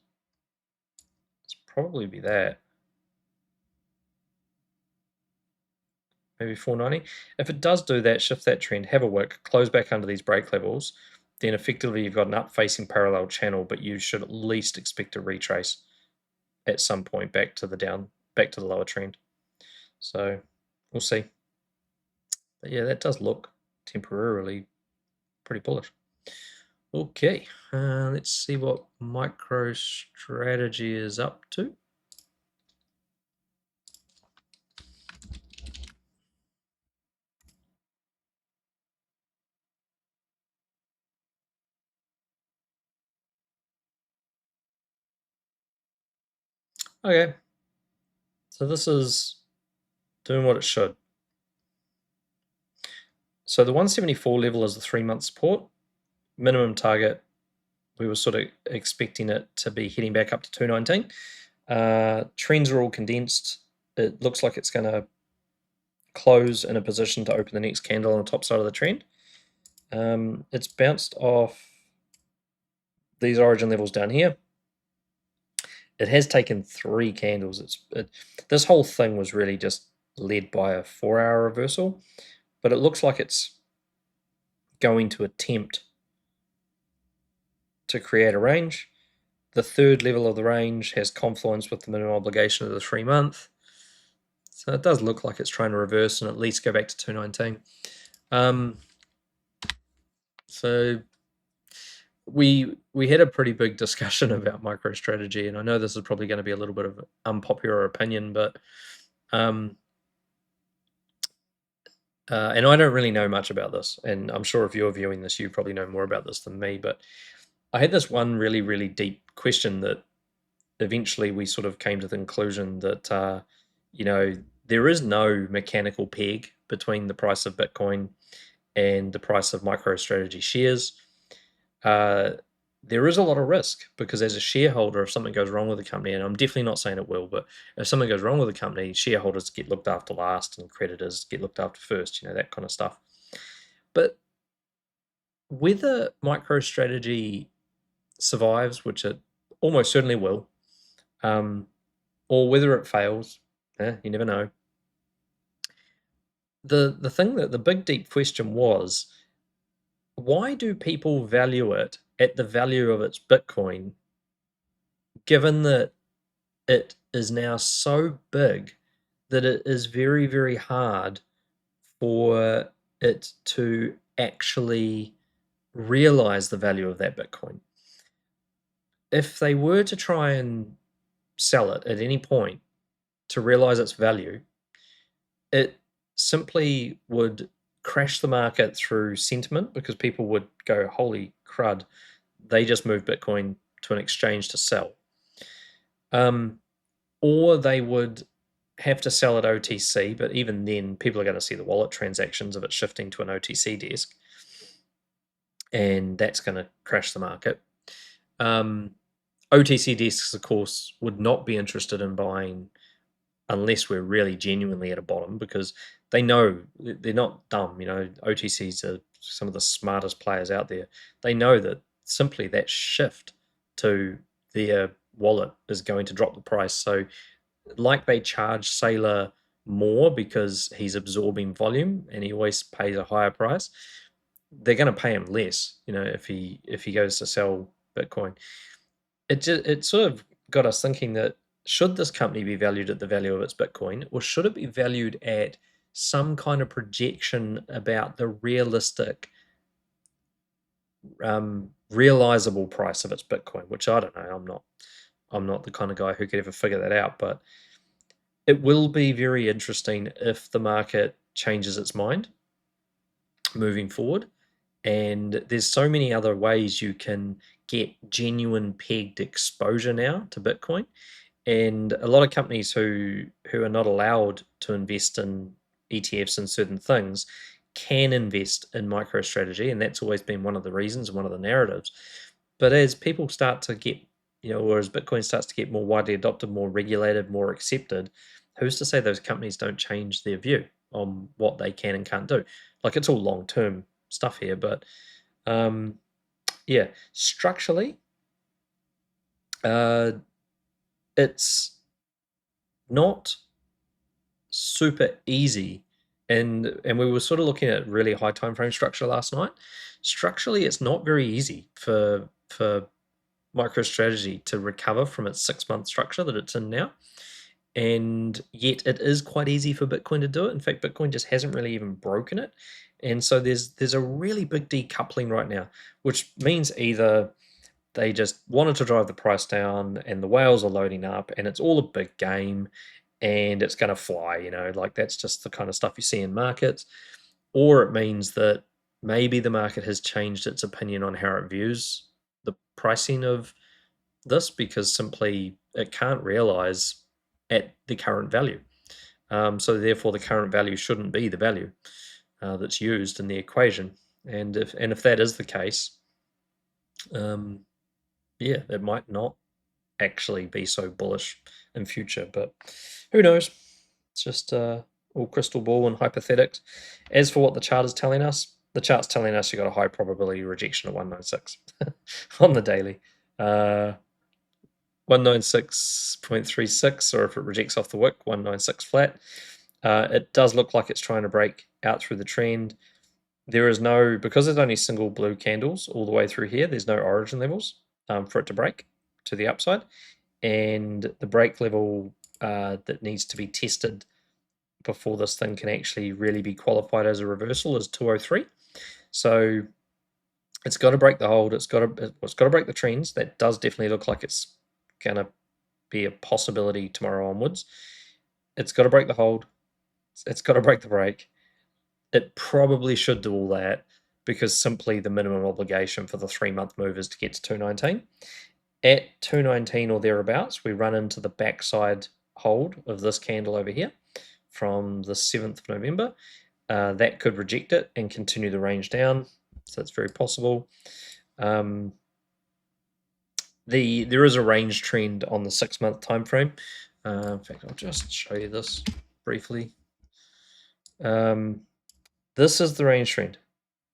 it's probably be that. Maybe 490. If it does do that, shift that trend, have a wick, close back under these break levels, then effectively you've got an up-facing parallel channel, but you should at least expect a retrace at some point back to the lower trend. So we'll see. But yeah, that does look temporarily pretty bullish. Okay, let's see what MicroStrategy is up to. Okay, so this is doing what it should. So the 174 level is the 3-month support. Minimum target, we were sort of expecting it to be heading back up to 219. Trends are all condensed. It looks like it's going to close in a position to open the next candle on the top side of the trend. It's bounced off these origin levels down here. It has taken 3 candles. This whole thing was really just led by a 4-hour reversal, but it looks like it's going to attempt to create a range. The 3rd level of the range has confluence with the minimum obligation of the 3-month. So it does look like it's trying to reverse and at least go back to 219. So we had a pretty big discussion about MicroStrategy, and I know this is probably going to be a little bit of an unpopular opinion, but and I don't really know much about this, and I'm sure if you're viewing this, you probably know more about this than me, but I had this one really, really deep question that eventually we sort of came to the conclusion that, there is no mechanical peg between the price of Bitcoin and the price of MicroStrategy shares, there is a lot of risk, because as a shareholder, if something goes wrong with the company, and I'm definitely not saying it will, but if something goes wrong with the company, shareholders get looked after last and creditors get looked after first, that kind of stuff. But whether MicroStrategy survives, which it almost certainly will, or whether it fails, you never know. The thing that the big deep question was, why do people value it at the value of its Bitcoin, given that it is now so big that it is very, very hard for it to actually realize the value of that Bitcoin? If they were to try and sell it at any point to realize its value, it simply would crash the market through sentiment, because people would go, holy crud, they just moved Bitcoin to an exchange to sell. Or they would have to sell at OTC, but even then, people are going to see the wallet transactions of it shifting to an OTC desk, and that's going to crash the market. OTC desks, of course, would not be interested in buying unless we're really genuinely at a bottom, because they know they're not dumb. OTCs are some of the smartest players out there. They know that simply that shift to their wallet is going to drop the price. So, like they charge Sailor more because he's absorbing volume and he always pays a higher price, they're going to pay him less, if he goes to sell Bitcoin. It sort of got us thinking that, should this company be valued at the value of its Bitcoin, or should it be valued at some kind of projection about the realistic, realizable price of its Bitcoin? Which I don't know. I'm not the kind of guy who could ever figure that out, but it will be very interesting if the market changes its mind moving forward. And there's so many other ways you can get genuine pegged exposure now to Bitcoin. And a lot of companies who are not allowed to invest in ETFs and certain things can invest in MicroStrategy, and that's always been one of the reasons and one of the narratives. But as people start to get, or as Bitcoin starts to get more widely adopted, more regulated, more accepted, who's to say those companies don't change their view on what they can and can't do? Like, it's all long-term stuff here, but yeah, structurally, it's not super easy, and we were sort of looking at really high time frame structure last night. Structurally, it's not very easy for MicroStrategy to recover from its 6-month structure that it's in now, and yet it is quite easy for Bitcoin to do it. In fact, Bitcoin just hasn't really even broken it, and so there's a really big decoupling right now, which means either they just wanted to drive the price down and the whales are loading up and it's all a big game and it's going to fly, like that's just the kind of stuff you see in markets. Or it means that maybe the market has changed its opinion on how it views the pricing of this, because simply it can't realize at the current value. So therefore the current value shouldn't be the value that's used in the equation. And if that is the case, yeah, it might not actually be so bullish in future, but who knows? It's just all crystal ball and hypothetics. As for what the chart is telling us, the chart's telling us you got a high probability rejection at 196 on the daily. 196.36, or if it rejects off the wick, 196 flat. It does look like it's trying to break out through the trend. There is no, because there's only single blue candles all the way through here, there's no origin levels for it to break to the upside. And the break level that needs to be tested before this thing can actually really be qualified as a reversal is 203. So it's got to break the hold. It's got to break the trends. That does definitely look like it's going to be a possibility tomorrow onwards. It's got to break the hold. It's got to break the break. It probably should do all that, because simply the minimum obligation for the 3-month move is to get to 219. At 219 or thereabouts, we run into the backside hold of this candle over here from the 7th of November. that could reject it and continue the range down. So it's very possible. There is a range trend on the 6-month time frame. In fact, I'll just show you this briefly. This is the range trend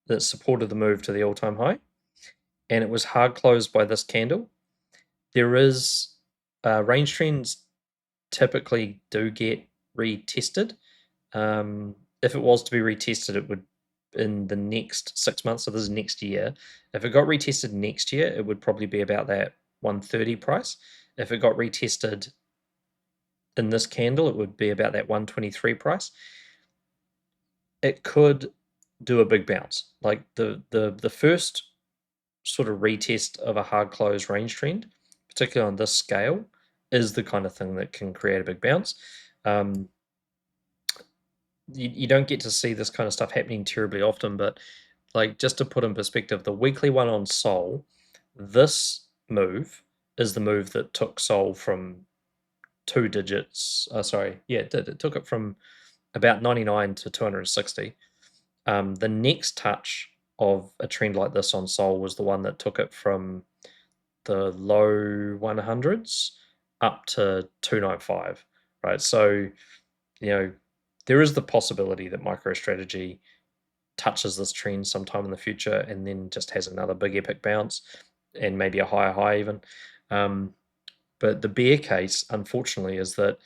that supported the move to the all-time high, and it was hard closed by this candle. There is range trends typically do get retested. If it was to be retested, it would in the next 6 months. So this is next year. If it got retested next year, it would probably be about that 130 price. If it got retested in this candle, it would be about that 123 price. It could do a big bounce. Like the first sort of retest of a hard close range trend, particularly on this scale, is the kind of thing that can create a big bounce. You don't get to see this kind of stuff happening terribly often, but like just to put in perspective, the weekly one on Sol, this move is the move that took Sol from 2 digits. It did. It took it from about 99 to 260. The next touch of a trend like this on Sol was the one that took it from the low 100s up to 295, right? So, there is the possibility that MicroStrategy touches this trend sometime in the future and then just has another big epic bounce and maybe a higher high even. But the bear case, unfortunately, is that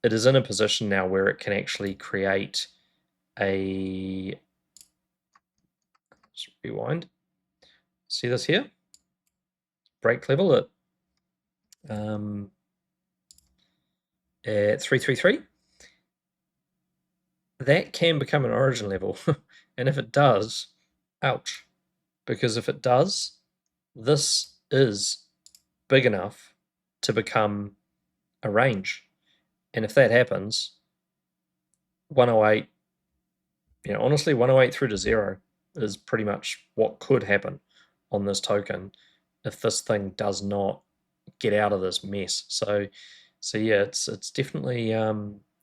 it is in a position now where it can actually create a... Let's rewind. See this here? Break level at 333. That can become an origin level. And if it does, ouch. Because if it does, this is big enough to become a range. And if that happens, 108, honestly, 108 through to 0 is pretty much what could happen on this token if this thing does not get out of this mess. So yeah, it's definitely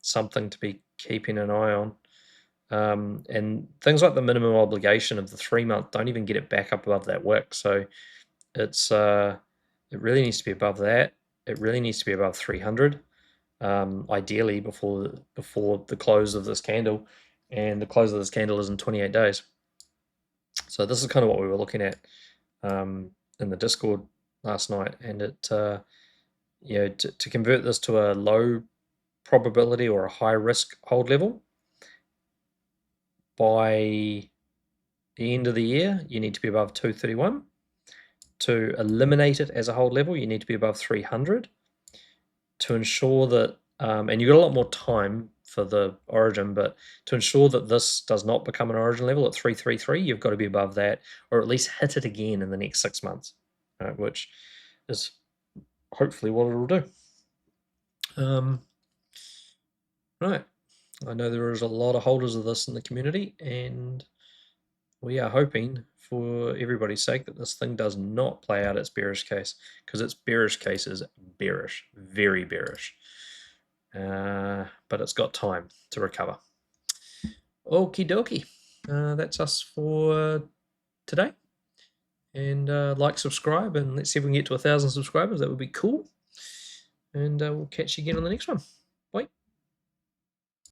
something to be keeping an eye on. And things like the minimum obligation of the 3-month don't even get it back up above that wick. So it's it really needs to be above that. It really needs to be above 300, ideally before the close of this candle, and the close of this candle is in 28 days. So this is kind of what we were looking at in the Discord last night, and it to convert this to a low probability or a high risk hold level by the end of the year, you need to be above 231. To eliminate it as a hold level, you need to be above 300. To ensure that, and you've got a lot more time for the origin, but to ensure that this does not become an origin level at 333, you've got to be above that, or at least hit it again in the next 6 months, which is hopefully what it'll do. Right. I know there is a lot of holders of this in the community, and we are hoping for everybody's sake that this thing does not play out its bearish case, because its bearish case is bearish, very bearish. But it's got time to recover. Okie dokie. That's us for today. And like, subscribe, and let's see if we can get to 1,000 subscribers. That would be cool. And we'll catch you again on the next one.